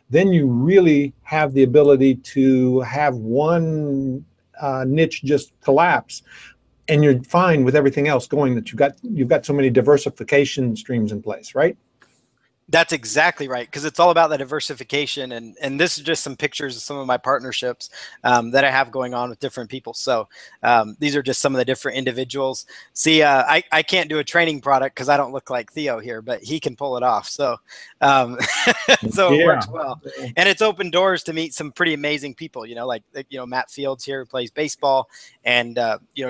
then you really have the ability to have one niche just collapse, and you're fine with everything else going. That you've got so many diversification streams in place, right? That's exactly right, because it's all about the diversification, and this is just some pictures of some of my partnerships that I have going on with different people. So these are just some of the different individuals. See, I can't do a training product because I don't look like Theo here, but he can pull it off. So so it works well, and it's opened doors to meet some pretty amazing people. Like Matt Fields here, who plays baseball, and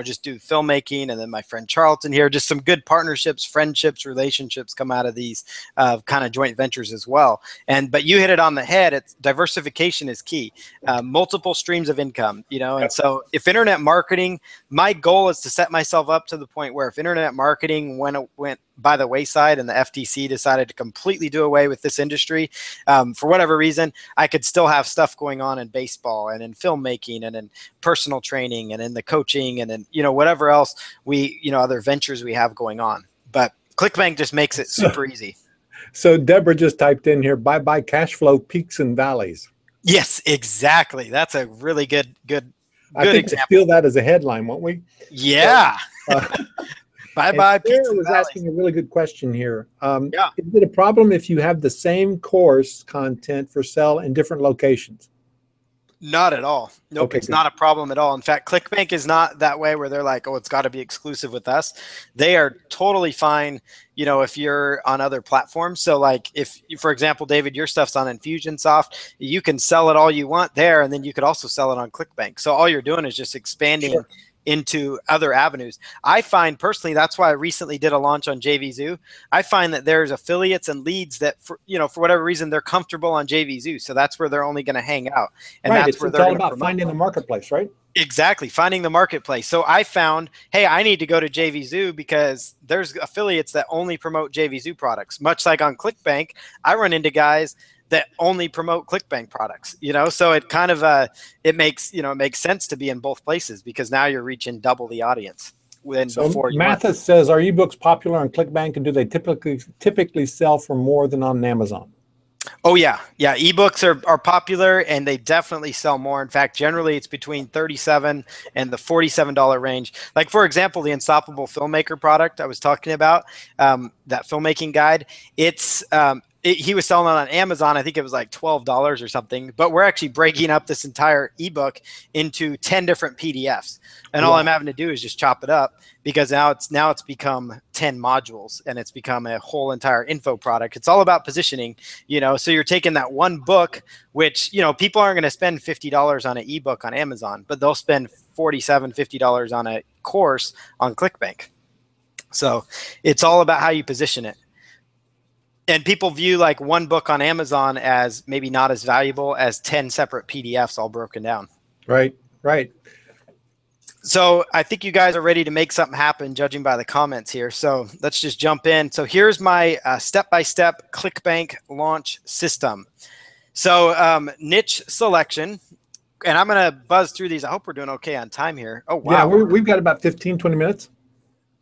just do filmmaking, and then my friend Charlton here. Just some good partnerships, friendships, relationships come out of these kind of joint ventures as well. But you hit it on the head. It's diversification is key. Multiple streams of income, and so if internet marketing, my goal is to set myself up to the point where if internet marketing went by the wayside and the FTC decided to completely do away with this industry, for whatever reason, I could still have stuff going on in baseball and in filmmaking and in personal training and in the coaching and in, whatever else other ventures we have going on. But Clickbank just makes it super easy. So Deborah just typed in here, bye-bye cash flow peaks and valleys. Yes, exactly. That's a really good I think example. We'll steal that as a headline, won't we? Yeah. So, And Bye-bye, Sarah peaks and was valleys. asking a really good question here. Yeah. Is it a problem if you have the same course content for sale in different locations? Not at all. Nope, Okay, it's good. not a problem at all. In fact, Clickbank is not that way where they're like, oh, it's got to be exclusive with us. They are totally fine, if you're on other platforms. So like if, for example, David, your stuff's on Infusionsoft, you can sell it all you want there, and then you could also sell it on Clickbank. So all you're doing is just expanding Sure. into other avenues. I find personally, that's why I recently did a launch on JVZoo. I find that there's affiliates and leads that for whatever reason, they're comfortable on JVZoo. So that's where they're only going to hang out. And Right. that's It's, where it's they're all going to about promote. finding the marketplace, right? Exactly. Finding the marketplace. So I found, hey, I need to go to JVZoo because there's affiliates that only promote JVZoo products. Much like on Clickbank, I run into guys that only promote Clickbank products, so it kind of, it makes sense to be in both places because now you're reaching double the audience than So before you weren't. Mathis says, are ebooks popular on Clickbank, and do they typically sell for more than on Amazon? Oh yeah. Yeah. Ebooks are popular and they definitely sell more. In fact, generally it's between $37 and the $47 range. Like for example, the Unstoppable Filmmaker product I was talking about, that filmmaking guide, he was selling it on Amazon. I think it was like $12 or something, but we're actually breaking up this entire ebook into 10 different PDFs. And all I'm having to do is just chop it up because now it's become 10 modules and it's become a whole entire info product. It's all about positioning, so you're taking that one book, which, people aren't going to spend $50 on an ebook on Amazon, but they'll spend $47, $50 on a course on Clickbank. So it's all about how you position it. And people view like one book on Amazon as maybe not as valuable as 10 separate PDFs all broken down. Right, right. So I think you guys are ready to make something happen, judging by the comments here. So let's just jump in. So here's my step-by-step Clickbank launch system. So niche selection, and I'm going to buzz through these. I hope we're doing okay on time here. Oh, wow. Yeah, we've got about 15, 20 minutes.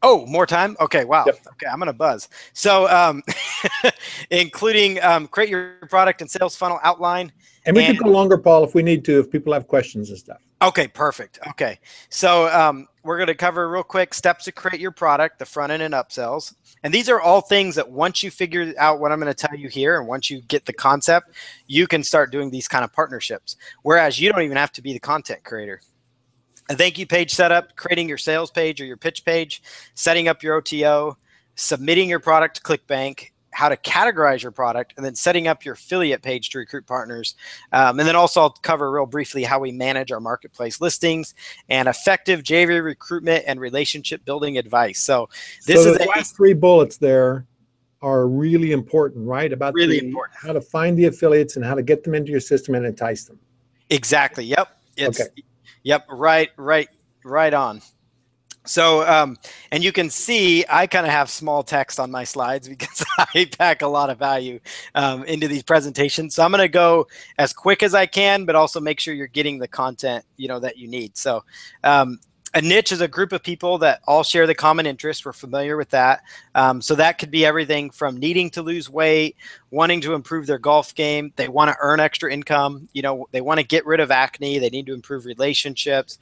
Oh, more time? Okay, wow. Yep. Okay, I'm going to buzz. So including create your product and sales funnel outline. And we can go longer, Paul, if we need to, if people have questions and stuff. Okay, perfect. Okay, so we're going to cover real quick steps to create your product, the front end and upsells. And these are all things that once you figure out what I'm going to tell you here and once you get the concept, you can start doing these kind of partnerships. Whereas you don't even have to be the content creator. A thank you page setup, creating your sales page or your pitch page, setting up your OTO, submitting your product to Clickbank, how to categorize your product, and then setting up your affiliate page to recruit partners. And then also I'll cover real briefly how we manage our marketplace listings and effective JV recruitment and relationship building advice. So this is the last 3 bullets there are really important, right? About really important. How to find the affiliates and how to get them into your system and entice them. Exactly. Yep. Okay. Yep. Right on. So, and you can see I kind of have small text on my slides because I pack a lot of value into these presentations. So I'm going to go as quick as I can, but also make sure you're getting the content, that you need. So a niche is a group of people that all share the common interest. We're familiar with that. So that could be everything from needing to lose weight, wanting to improve their golf game. They want to earn extra income. They want to get rid of acne. They need to improve relationships,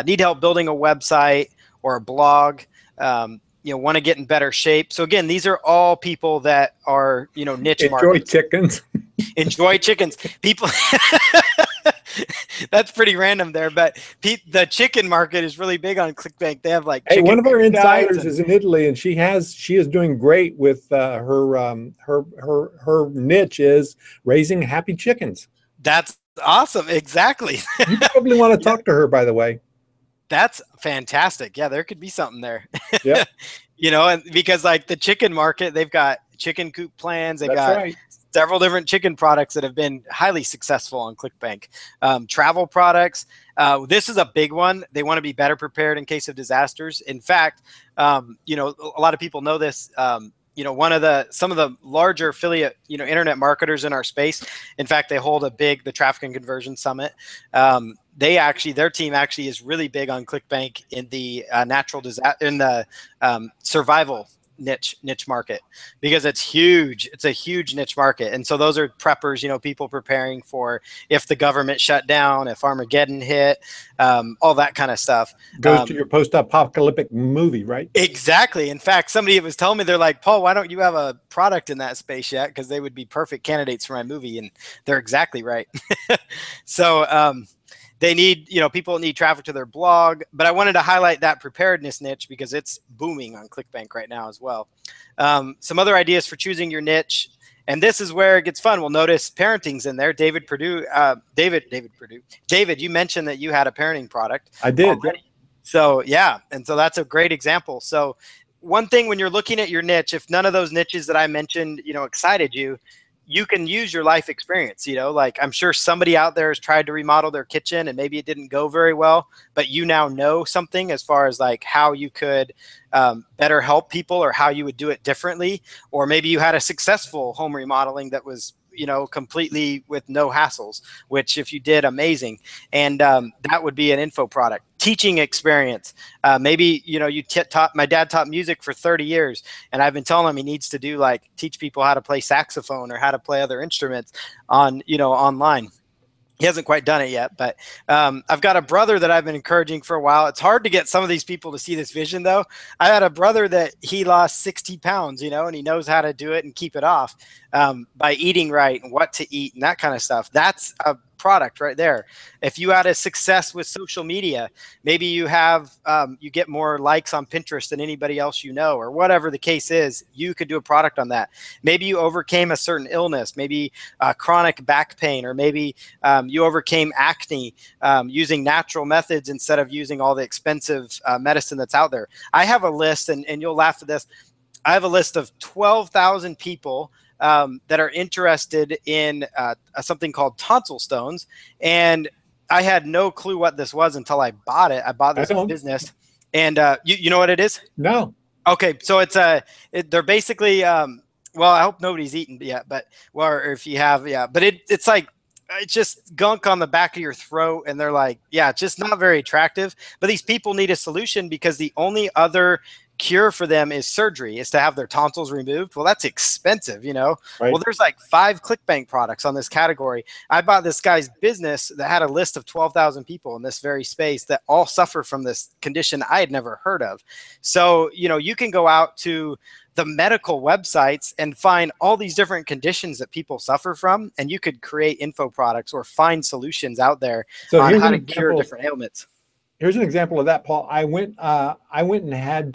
need help building a website or a blog, want to get in better shape. So again, these are all people that are, niche markets. Chickens. Enjoy chickens. People, that's pretty random there, but the chicken market is really big on Clickbank. They have like one of our insiders is in Italy, and she is doing great with her niche is raising happy chickens. That's awesome. Exactly. You probably want to talk to her, by the way. That's fantastic. Yeah, there could be something there. Yeah. And because like the chicken market, they've got chicken coop plans. They've got several different chicken products that have been highly successful on Clickbank. Travel products. This is a big one. They want to be better prepared in case of disasters. In fact, a lot of people know this. Some of the larger affiliate, internet marketers in our space. In fact, they hold the Traffic and Conversion Summit. Their team actually is really big on Clickbank in the natural disaster, in the survival niche market, because it's huge. It's a huge niche market. And so those are preppers, you know, people preparing for if the government shut down, if Armageddon hit, all that kind of stuff. Goes to your post-apocalyptic movie, right? Exactly. In fact, somebody was telling me, they're like, Paul, why don't you have a product in that space yet? Because they would be perfect candidates for my movie. And they're exactly right. So they need, you know, people need traffic to their blog. But I wanted to highlight that preparedness niche because it's booming on Clickbank right now as well. Some other ideas for choosing your niche. And this is where it gets fun. We'll notice parenting's in there. David, you mentioned that you had a parenting product. I did. Already. So yeah, and so that's a great example. So one thing when you're looking at your niche, if none of those niches that I mentioned, you know, excited you, you can use your life experience. You know, like I'm sure somebody out there has tried to remodel their kitchen and maybe it didn't go very well, but you now know something as far as like how you could better help people or how you would do it differently. Or maybe you had a successful home remodeling that was, you know, completely with no hassles, which if you did, amazing. And that would be an info product. Teaching experience. Maybe, you know, my dad taught music for 30 years and I've been telling him he needs to do like teach people how to play saxophone or how to play other instruments on, you know, online. He hasn't quite done it yet, but I've got a brother that I've been encouraging for a while. It's hard to get some of these people to see this vision though. I had a brother that he lost 60 pounds, you know, and he knows how to do it and keep it off by eating right and what to eat and that kind of stuff. That's a product right there. If you had a success with social media, maybe you have, you get more likes on Pinterest than anybody else you know, or whatever the case is, you could do a product on that. Maybe you overcame a certain illness, maybe chronic back pain, or maybe you overcame acne using natural methods instead of using all the expensive medicine that's out there. I have a list, and you'll laugh at this. I have a list of 12,000 people that are interested in something called tonsil stones. And I had no clue what this was until I bought it. I bought this business. And you know what it is? No. Okay. So it's they're basically, well, I hope nobody's eaten yet, but, well, or if you have, yeah, but it's like, it's just gunk on the back of your throat. And they're like, yeah, it's just not very attractive. But these people need a solution because the only other cure for them is surgery, is to have their tonsils removed. Well, that's expensive, you know. Right. Well, there's like 5 ClickBank products on this category. I bought this guy's business that had a list of 12,000 people in this very space that all suffer from this condition I had never heard of. So, you know, you can go out to the medical websites and find all these different conditions that people suffer from, and you could create info products or find solutions out there on how to cure different ailments. Here's an example of that, Paul. I went and had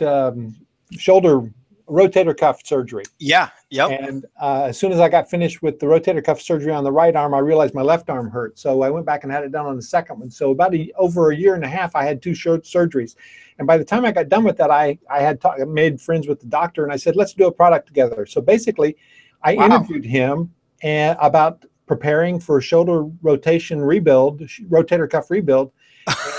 shoulder rotator cuff surgery. Yeah. Yep. And as soon as I got finished with the rotator cuff surgery on the right arm, I realized my left arm hurt. So I went back and had it done on the second one. So about over a year and a half, I had 2 short surgeries. And by the time I got done with that, I had made friends with the doctor, and I said, let's do a product together. So basically, I interviewed him about preparing for shoulder rotation rebuild, rotator cuff rebuild,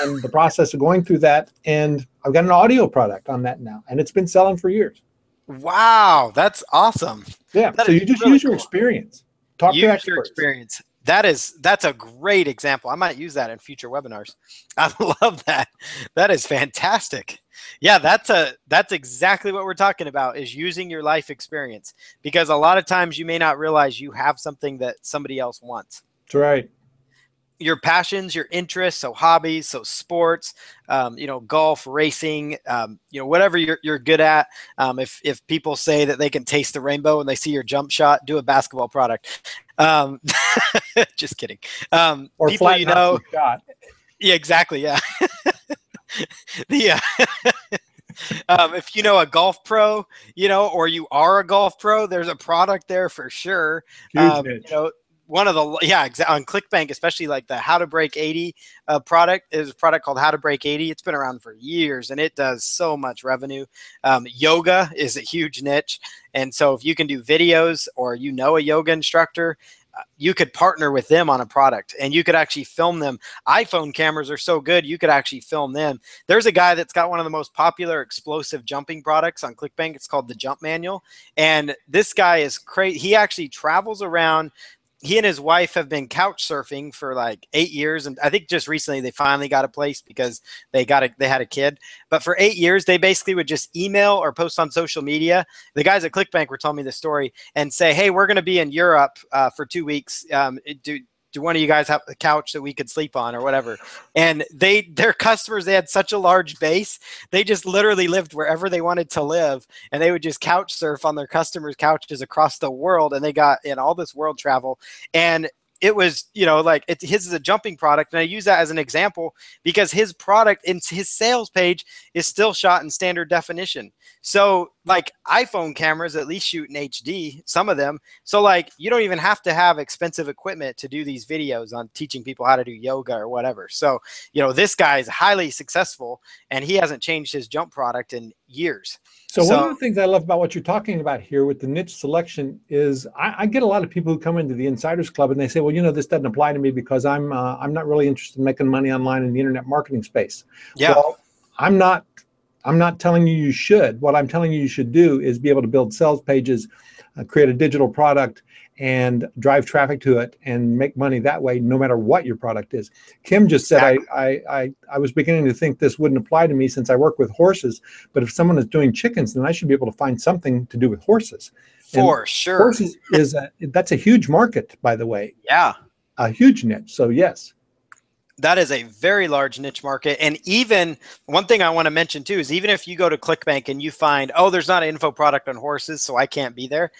and the process of going through that. And I've got an audio product on that now, and it's been selling for years. Wow, that's awesome. Yeah, so you just really use your experience. Talk to experts. Your experience. That's a great example. I might use that in future webinars. I love that. That is fantastic. Yeah, that's exactly what we're talking about, is using your life experience, because a lot of times you may not realize you have something that somebody else wants. That's right. Your passions, your interests, so hobbies, so sports, you know, golf, racing, you know, whatever you're good at. If people say that they can taste the rainbow when they see your jump shot, do a basketball product. Just kidding. Or people, you know, shot. Yeah, exactly. Yeah. If you know a golf pro, you know, or you are a golf pro, there's a product there for sure. You know, one of the, on Clickbank, especially like the How to Break 80 product, is a product called How to Break 80. It's been around for years and it does so much revenue. Yoga is a huge niche. And so if you can do videos, or you know a yoga instructor, you could partner with them on a product, and you could actually film them. iPhone cameras are so good, you could actually film them. There's a guy that's got one of the most popular explosive jumping products on Clickbank. It's called the Jump Manual. And this guy is crazy. He actually travels around he and his wife have been couch surfing for like 8 years, and I think just recently they finally got a place because they had a kid. But for 8 years, they basically would just email or post on social media. The guys at Clickbank were telling me the story and say, "Hey, we're going to be in Europe for 2 weeks. Do one of you guys have a couch that we could sleep on or whatever?" And their customers, they had such a large base. They just literally lived wherever they wanted to live, and they would just couch surf on their customers' couches across the world. And they got in all this world travel. And it was, like his is a jumping product. And I use that as an example because his product and his sales page is still shot in standard definition. So like iPhone cameras at least shoot in HD, some of them. So like you don't even have to have expensive equipment to do these videos on teaching people how to do yoga or whatever. So, this guy is highly successful and he hasn't changed his jump product in years. So one of the things I love about what you're talking about here with the niche selection is I get a lot of people who come into the Insiders Club and they say, well, this doesn't apply to me because I'm not really interested in making money online in the internet marketing space. Yeah. Well, I'm not telling you should. What I'm telling you should do is be able to build sales pages, create a digital product, and drive traffic to it and make money that way, no matter what your product is. Kim just said, I was beginning to think this wouldn't apply to me since I work with horses, but if someone is doing chickens, then I should be able to find something to do with horses. For sure. Horses that's a huge market, by the way. Yeah. A huge niche. So yes. That is a very large niche market. And even one thing I want to mention too is even if you go to Clickbank and you find, oh, there's not an info product on horses, so I can't be there.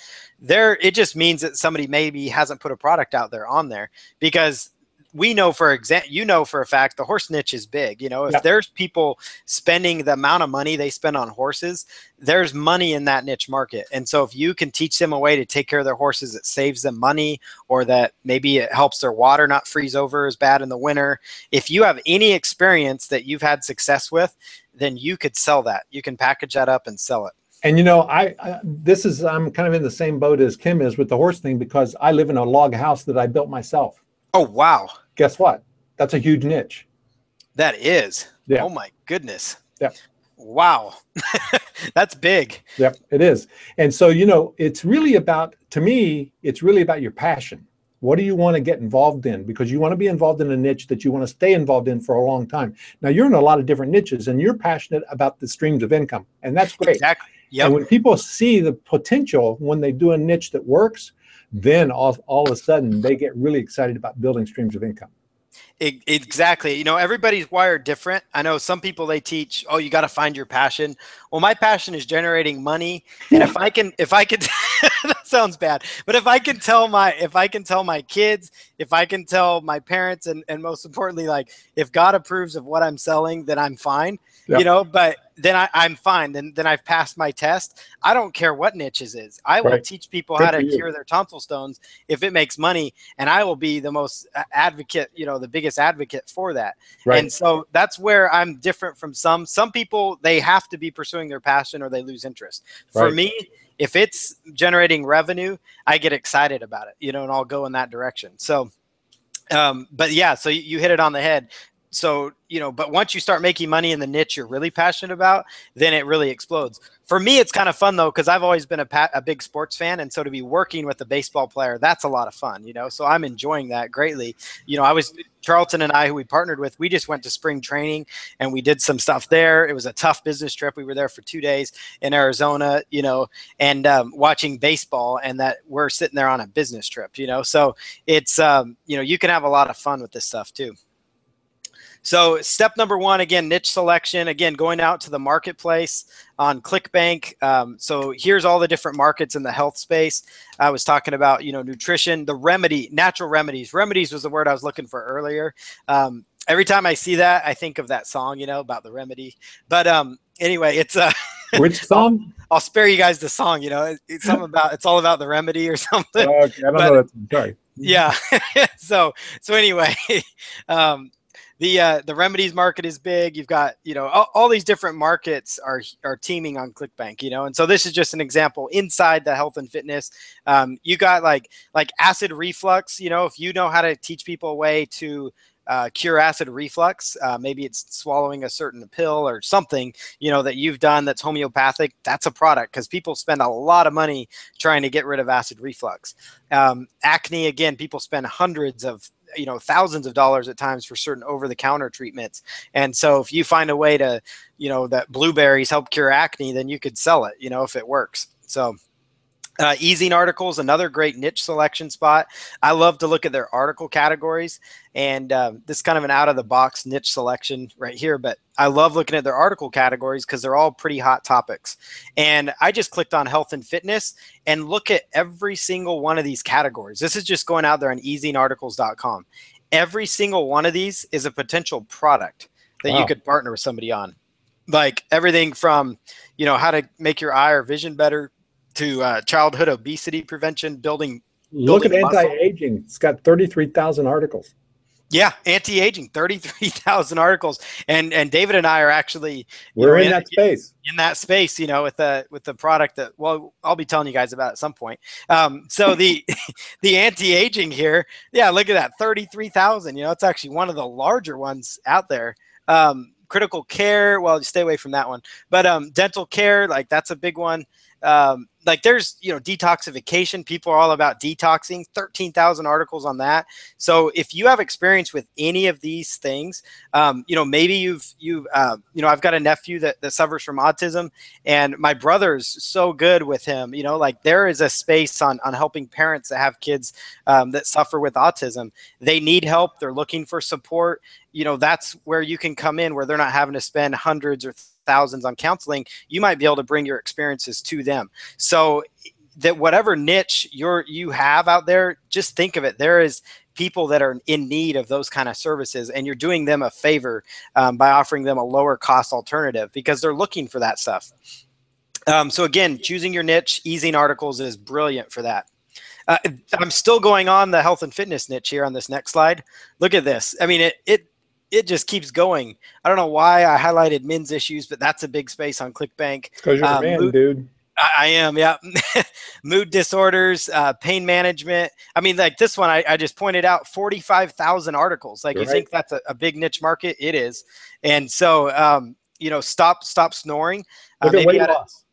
It just means that somebody maybe hasn't put a product out there on there, because we know for a fact the horse niche is big. If there's people spending the amount of money they spend on horses, there's money in that niche market. And so if you can teach them a way to take care of their horses that saves them money, or that maybe it helps their water not freeze over as bad in the winter, if you have any experience that you've had success with, then you could sell that. You can package that up and sell it. And I'm kind of in the same boat as Kim is with the horse thing, because I live in a log house that I built myself. Oh, wow. Guess what? That's a huge niche. That is. Yeah. Oh, my goodness. Yeah. Wow. That's big. Yep, it is. And so, it's really about, to me, it's really about your passion. What do you want to get involved in? Because you want to be involved in a niche that you want to stay involved in for a long time. Now, you're in a lot of different niches and you're passionate about the streams of income. And that's great. Exactly. Yep. And when people see the potential, when they do a niche that works, then all of a sudden they get really excited about building streams of income. Exactly. Everybody's wired different. I know some people, they teach, oh, you got to find your passion. Well, my passion is generating money. And if I can, that sounds bad, but if I can tell my kids, if I can tell my parents, and most importantly, like if God approves of what I'm selling, then I'm fine. Yep. But then I'm fine. Then I've passed my test. I don't care what niches is. I will teach people how to cure their tonsil stones if it makes money, and I will be the most advocate, the biggest advocate for that. Right. And so that's where I'm different from some people. They have to be pursuing their passion or they lose interest. For me, if it's generating revenue, I get excited about it, and I'll go in that direction. So, but yeah, so you hit it on the head. So, but once you start making money in the niche you're really passionate about, then it really explodes. For me, it's kind of fun though, because I've always been a big sports fan. And so to be working with a baseball player, that's a lot of fun, so I'm enjoying that greatly. Charlton and I, who we partnered with, we just went to spring training and we did some stuff there. It was a tough business trip. We were there for 2 days in Arizona, and watching baseball, and that we're sitting there on a business trip, so it's, you can have a lot of fun with this stuff too. So step number one, again, niche selection, again, going out to the marketplace on Clickbank. So here's all the different markets in the health space. I was talking about, nutrition, natural remedies. Remedies was the word I was looking for earlier. Every time I see that, I think of that song, about the remedy. But anyway, it's which song? I'll spare you guys the song. It's all about the remedy or something. Okay, I don't know that. Sorry. Yeah. So anyway, the remedies market is big. You've got, all these different markets are teaming on Clickbank, and so this is just an example inside the health and fitness. You got like acid reflux, if you know how to teach people a way to cure acid reflux. Maybe it's swallowing a certain pill or something, you know, that you've done that's homeopathic. That's a product, because people spend a lot of money trying to get rid of acid reflux. Acne, again, people spend hundreds of, you know, thousands of dollars at times for certain over-the-counter treatments. And so if you find a way to, you know, that blueberries help cure acne, then you could sell it, you know, if it works. So Easing articles, another great niche selection spot. I love to look at their article categories, and this is kind of an out-of-the-box niche selection right here, but I love looking at their article categories because they're all pretty hot topics. And I just clicked on health and fitness and look at every single one of these categories. This is just going out there on easingarticles.com. Every single one of these is a potential product that you could partner with somebody on. Like everything from, you know, how to make your eye or vision better, to childhood obesity prevention, building Look at muscle. anti-aging. It's got 33,000 articles. Yeah, anti-aging, 33,000 articles. And David and I are actually we're in that space. In that space, you know, with the product that, well, I'll be telling you guys about at some point. So the anti-aging here, yeah, look at that, 33,000. You know, it's actually one of the larger ones out there. Critical care, well, stay away from that one. But dental care, like that's a big one. Like there's, you know, detoxification. People are all about detoxing, 13,000 articles on that. So if you have experience with any of these things, you know, maybe you know, I've got a nephew that suffers from autism, and my brother's so good with him, you know, like there is a space on helping parents that have kids that suffer with autism. They need help. They're looking for support. You know, that's where you can come in, where they're not having to spend hundreds or thousands on counseling. You might be able to bring your experiences to them. So that whatever niche you have out there, just think of it. There is people that are in need of those kind of services, and you're doing them a favor by offering them a lower cost alternative, because they're looking for that stuff. So again, choosing your niche, Easing Articles is brilliant for that. I'm still going on the health and fitness niche here on this next slide. Look at this. I mean, it just keeps going. I don't know why I highlighted men's issues, but that's a big space on Clickbank. Because you're a man, dude. I am, yeah. Mood disorders, pain management. I mean, like this one, I just pointed out 45,000 articles. Like, you think that's a big niche market? It is. And so, you know, stop snoring. Look at weight loss.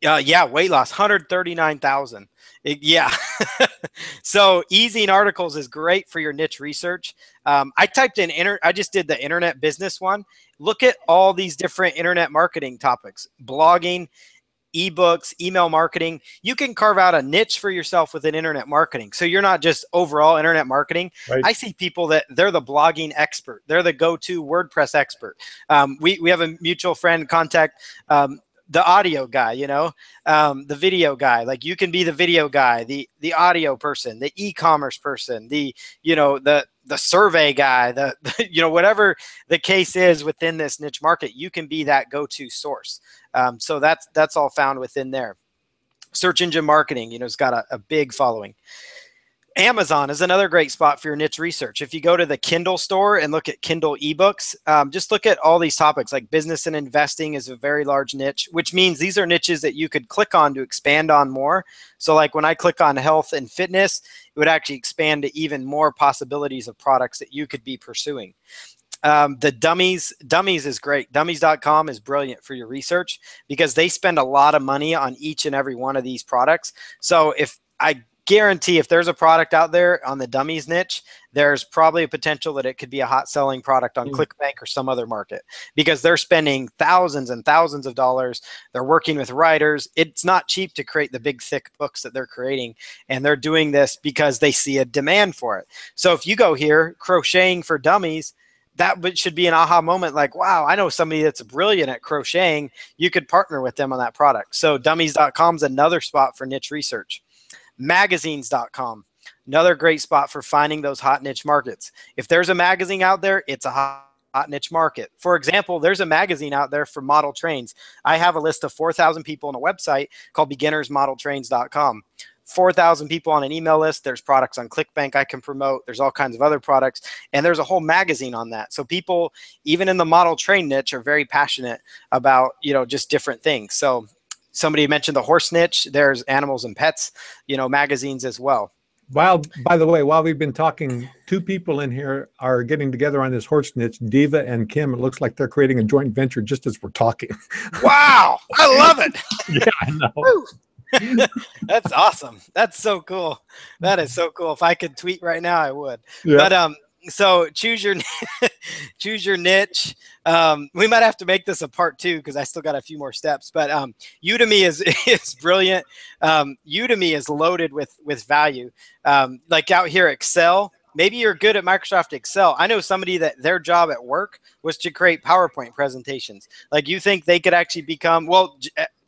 Yeah, weight loss, 139,000. Yeah. So Easing Articles is great for your niche research. I typed in, I just did the internet business one. Look at all these different internet marketing topics: blogging, ebooks, email marketing. You can carve out a niche for yourself within internet marketing. So you're not just overall internet marketing. Right. I see people that they're the blogging expert. They're the go-to WordPress expert. We have a mutual friend contact, the audio guy, you know, the video guy. Like, you can be the video guy, the audio person, the e-commerce person, you know, the survey guy, you know, whatever the case is within this niche market, you can be that go-to source. So that's all found within there. Search engine marketing, you know, it's got a big following. Amazon is another great spot for your niche research. If you go to the Kindle store and look at Kindle ebooks, just look at all these topics. Like business and investing is a very large niche, which means these are niches that you could click on to expand on more. So like when I click on health and fitness, it would actually expand to even more possibilities of products that you could be pursuing. The Dummies is great. Dummies.com is brilliant for your research, because they spend a lot of money on each and every one of these products. So if I guarantee if there's a product out there on the dummies niche, there's probably a potential that it could be a hot selling product on Clickbank or some other market, because they're spending thousands and thousands of dollars. They're working with writers. It's not cheap to create the big thick books that they're creating, and they're doing this because they see a demand for it. So if you go here, crocheting for dummies, that should be an aha moment. Like, wow, I know somebody that's brilliant at crocheting. You could partner with them on that product. So dummies.com is another spot for niche research. Magazines.com, another great spot for finding those hot niche markets. If there's a magazine out there, it's a hot niche market. For example, there's a magazine out there for model trains. I have a list of 4,000 people on a website called beginnersmodeltrains.com. 4,000 people on an email list. There's products on Clickbank I can promote. There's all kinds of other products, and there's a whole magazine on that. So people, even in the model train niche, are very passionate about, you know, just different things. So somebody mentioned the horse niche. There's animals and pets, you know, magazines as well. By the way, while we've been talking, two people in here are getting together on this horse niche, Diva and Kim. It looks like they're creating a joint venture just as we're talking. Wow, I love it. Yeah, I know. That's awesome. That's so cool. That is so cool. If I could tweet right now, I would. Yeah. But so choose your choose your niche. We might have to make this a part 2 because I still got a few more steps. But Udemy is brilliant. Udemy is loaded with value. Like out here, Excel. Maybe you're good at Microsoft Excel. I know somebody that their job at work was to create PowerPoint presentations. Like, you think they could actually become, well,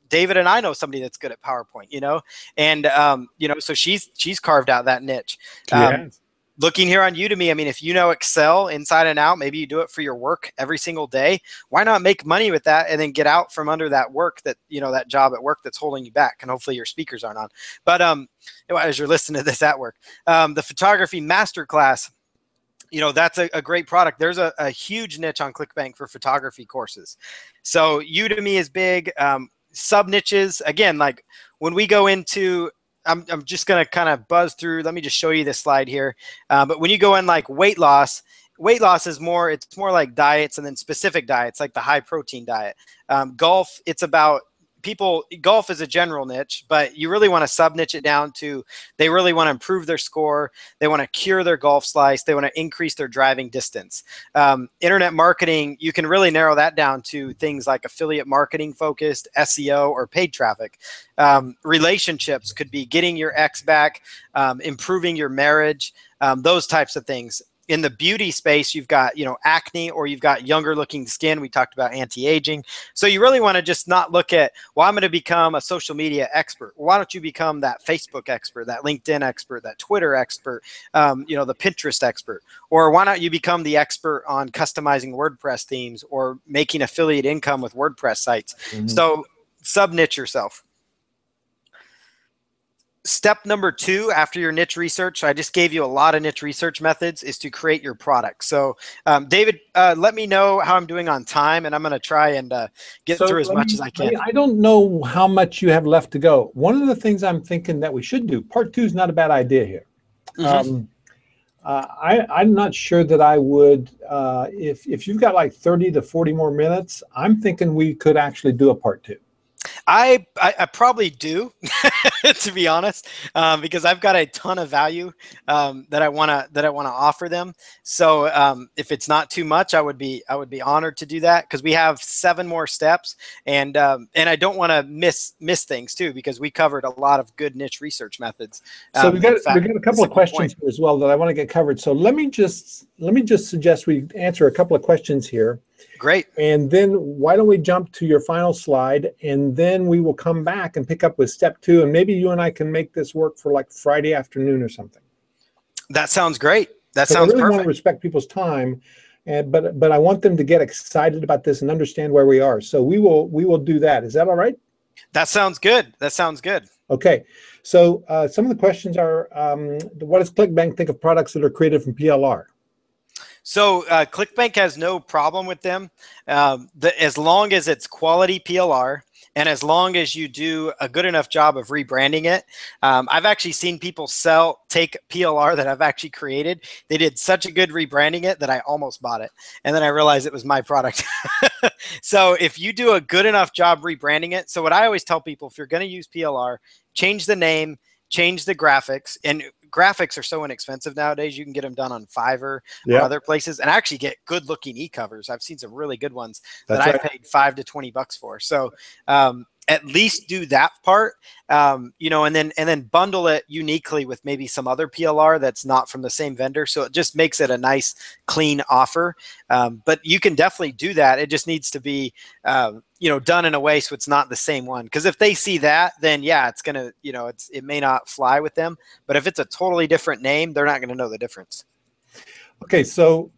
David and I know somebody that's good at PowerPoint, you know, and you know, so she's carved out that niche. Looking here on Udemy, I mean, if you know Excel inside and out, maybe you do it for your work every single day. Why not make money with that and then get out from under that work that, you know, that job at work that's holding you back? And hopefully your speakers aren't on. But as you're listening to this at work, the photography masterclass, you know, that's a great product. There's a huge niche on Clickbank for photography courses. So Udemy is big. Sub niches, again, like when we go into, I'm just going to kind of buzz through. Let me just show you this slide here. But when you go in like weight loss is more, it's more like diets and then specific diets, like the high protein diet. Golf, it's about golf is a general niche, but you really want to sub niche it down to, they really want to improve their score. They want to cure their golf slice. They want to increase their driving distance. Internet marketing, you can really narrow that down to things like affiliate marketing focused, SEO, or paid traffic. Relationships could be getting your ex back, improving your marriage, those types of things. In the beauty space, you've got, you know, acne, or you've got younger looking skin. We talked about anti-aging. So you really want to just not look at, well, I'm going to become a social media expert. Why don't you become that Facebook expert, that LinkedIn expert, that Twitter expert, you know, the Pinterest expert? Or why not you become the expert on customizing WordPress themes or making affiliate income with WordPress sites? Mm-hmm. So sub niche yourself. Step number 2 after your niche research, I just gave you a lot of niche research methods, is to create your product. So David, let me know how I'm doing on time, and I'm going to try and get through as much as I can. I don't know how much you have left to go. One of the things I'm thinking that we should do, part 2 is not a bad idea here. Mm-hmm. I'm not sure that I would, if you've got like 30 to 40 more minutes, I'm thinking we could actually do a part 2. I probably do, to be honest, because I've got a ton of value that I wanna offer them. So if it's not too much, I would be honored to do that, because we have 7 more steps, and I don't want to miss things too, because we covered a lot of good niche research methods. So we got a couple of questions here as well that I want to get covered. So let me just suggest we answer a couple of questions here. Great. And then why don't we jump to your final slide, and then we will come back and pick up with step 2, and maybe you and I can make this work for like Friday afternoon or something. That sounds great. That sounds perfect. I really want to respect people's time, but I want them to get excited about this and understand where we are. So we will do that. Is that all right? That sounds good. That sounds good. Okay. So some of the questions are, what does Clickbank think of products that are created from PLR? So Clickbank has no problem with them, as long as it's quality PLR, and as long as you do a good enough job of rebranding it. I've actually seen people take PLR that I've actually created. They did such a good rebranding it that I almost bought it, and then I realized it was my product. So if you do a good enough job rebranding it, so what I always tell people, if you're going to use PLR, change the name, change the graphics, and graphics are so inexpensive nowadays. You can get them done on Fiverr or other places, and actually get good looking e-covers. I've seen some really good ones that I paid $5 to $20 for. So at least do that part, you know, and then bundle it uniquely with maybe some other PLR that's not from the same vendor. So it just makes it a nice, clean offer. But you can definitely do that. It just needs to be, you know, done in a way so it's not the same one. Because if they see that, then yeah, it's gonna, you know, it may not fly with them. But if it's a totally different name, they're not gonna know the difference. Okay, so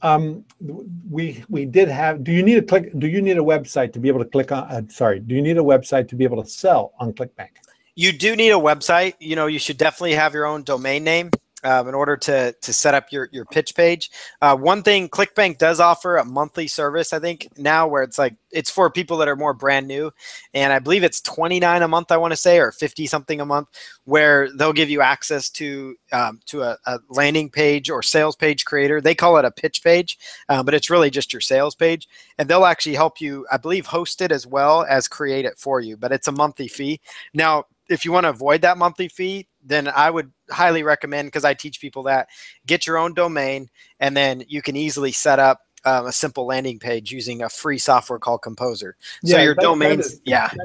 we did have. Do you need a website to be able to click on? Do you need a website to be able to sell on Clickbank? You do need a website. You know, you should definitely have your own domain name. in order to set up your pitch page. One thing, Clickbank does offer a monthly service, I think now, where it's like, it's for people that are more brand new. And I believe it's $29 a month, I want to say, or 50 something a month, where they'll give you access to a landing page or sales page creator. They call it a pitch page, but it's really just your sales page. And they'll actually help you, I believe, host it as well as create it for you. But it's a monthly fee. Now, if you want to avoid that monthly fee, then I would highly recommend, because I teach people that, get your own domain, and then you can easily set up a simple landing page using a free software called Composer. So your domains,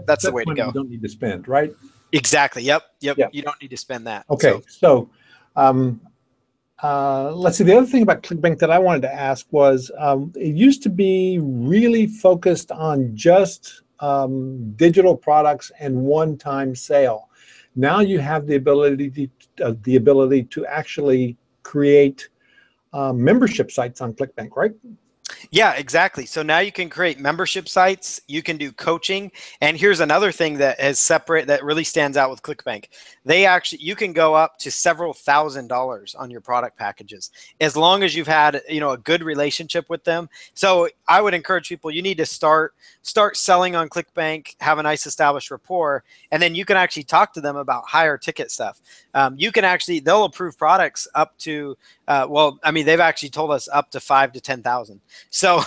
that's the way to go. You don't need to spend, right? Exactly. Yep. You don't need to spend that. Okay. So let's see. The other thing about Clickbank that I wanted to ask was, it used to be really focused on just digital products and one-time sale. Now you have the ability to actually create membership sites on Clickbank, right? Yeah, exactly. So now you can create membership sites, you can do coaching. And here's another thing that is separate that really stands out with Clickbank. You can go up to several $1,000s on your product packages, as long as you've had, a good relationship with them. So I would encourage people, you need to start selling on Clickbank, have a nice established rapport, and then you can actually talk to them about higher ticket stuff. They'll approve products up to, they've actually told us up to 5,000 to 10,000. So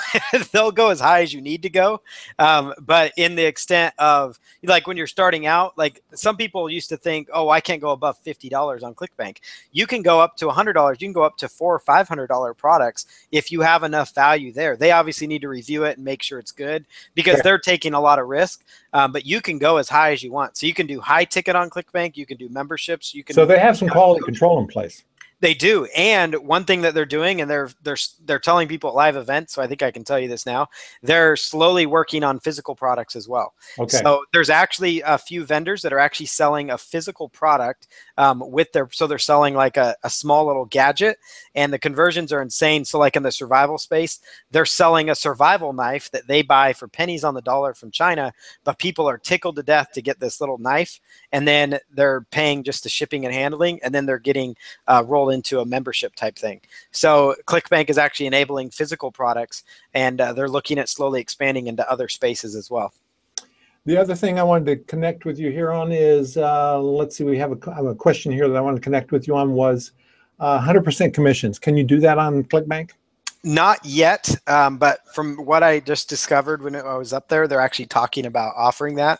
they'll go as high as you need to go. But in the extent of, like, when you're starting out, like, some people used to think, oh, I can't go above $50 on Clickbank. You can go up to $100. You can go up to $400 or $500 products if you have enough value there. They obviously need to review it and make sure it's good, because they're taking a lot of risk. But you can go as high as you want. So you can do high ticket on Clickbank. You can do memberships. So they have some quality control in place. They do. And one thing that they're doing, and they're telling people at live events, so I think I can tell you this now, they're slowly working on physical products as well. Okay. So there's actually a few vendors that are actually selling a physical product so they're selling like a small little gadget, and the conversions are insane. So like in the survival space, they're selling a survival knife that they buy for pennies on the dollar from China, but people are tickled to death to get this little knife, and then they're paying just the shipping and handling, and then they're getting rolled into a membership type thing. So Clickbank is actually enabling physical products, and they're looking at slowly expanding into other spaces as well. The other thing I wanted to connect with you here on is, let's see, I have a question here that I want to connect with you on, was 100% commissions. Can you do that on Clickbank? Not yet, but from what I just discovered when I was up there, they're actually talking about offering that.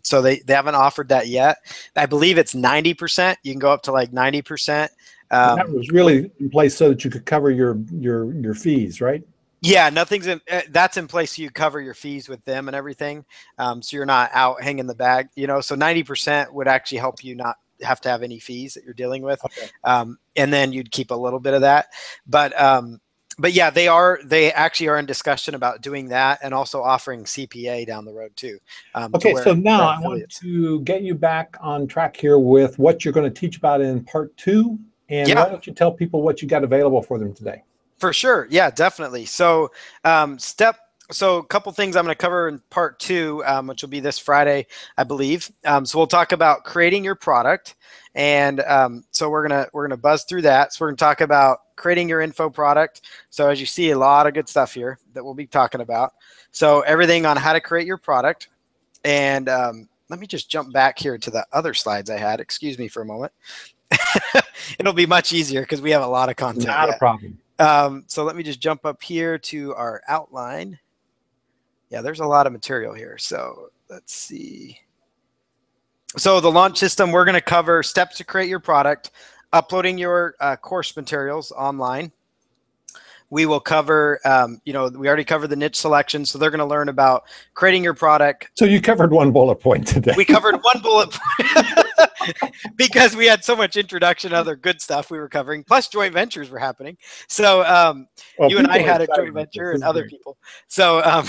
So they haven't offered that yet. I believe it's 90%. You can go up to like 90%. That was really in place so that you could cover your fees, right? Yeah, that's in place. So you cover your fees with them and everything. So you're not out hanging the bag, so 90% would actually help you not have to have any fees that you're dealing with. Okay. And then you'd keep a little bit of that. But yeah, they actually are in discussion about doing that, and also offering CPA down the road too. Okay, so now I want to get you back on track here with what you're going to teach about in part 2. And why don't you tell people what you got available for them today? For sure. Yeah, definitely. So so a couple things I'm going to cover in part 2, which will be this Friday, I believe. So we'll talk about creating your product. And so we're gonna buzz through that. So we're gonna talk about creating your info product. So as you see, a lot of good stuff here that we'll be talking about. So everything on how to create your product. And let me just jump back here to the other slides I had. Excuse me for a moment. It'll be much easier because we have a lot of content. Not a problem. So let me just jump up here to our outline. Yeah, there's a lot of material here. So let's see. So the launch system, we're going to cover steps to create your product, uploading your course materials online. We will cover, we already covered the niche selection. So they're going to learn about creating your product. So you covered one bullet point today. We covered one bullet point because we had so much introduction, other good stuff we were covering, plus joint ventures were happening. So you and I had a joint venture and other people. So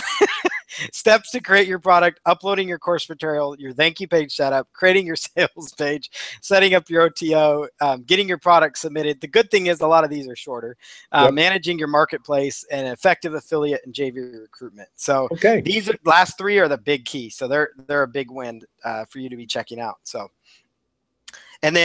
steps to create your product, uploading your course material, your thank you page setup, creating your sales page, setting up your OTO, getting your product submitted. The good thing is a lot of these are shorter. Managing your marketplace, and effective affiliate and JV recruitment. So these last 3 are the big key. So they're a big win for you to be checking out. So, and then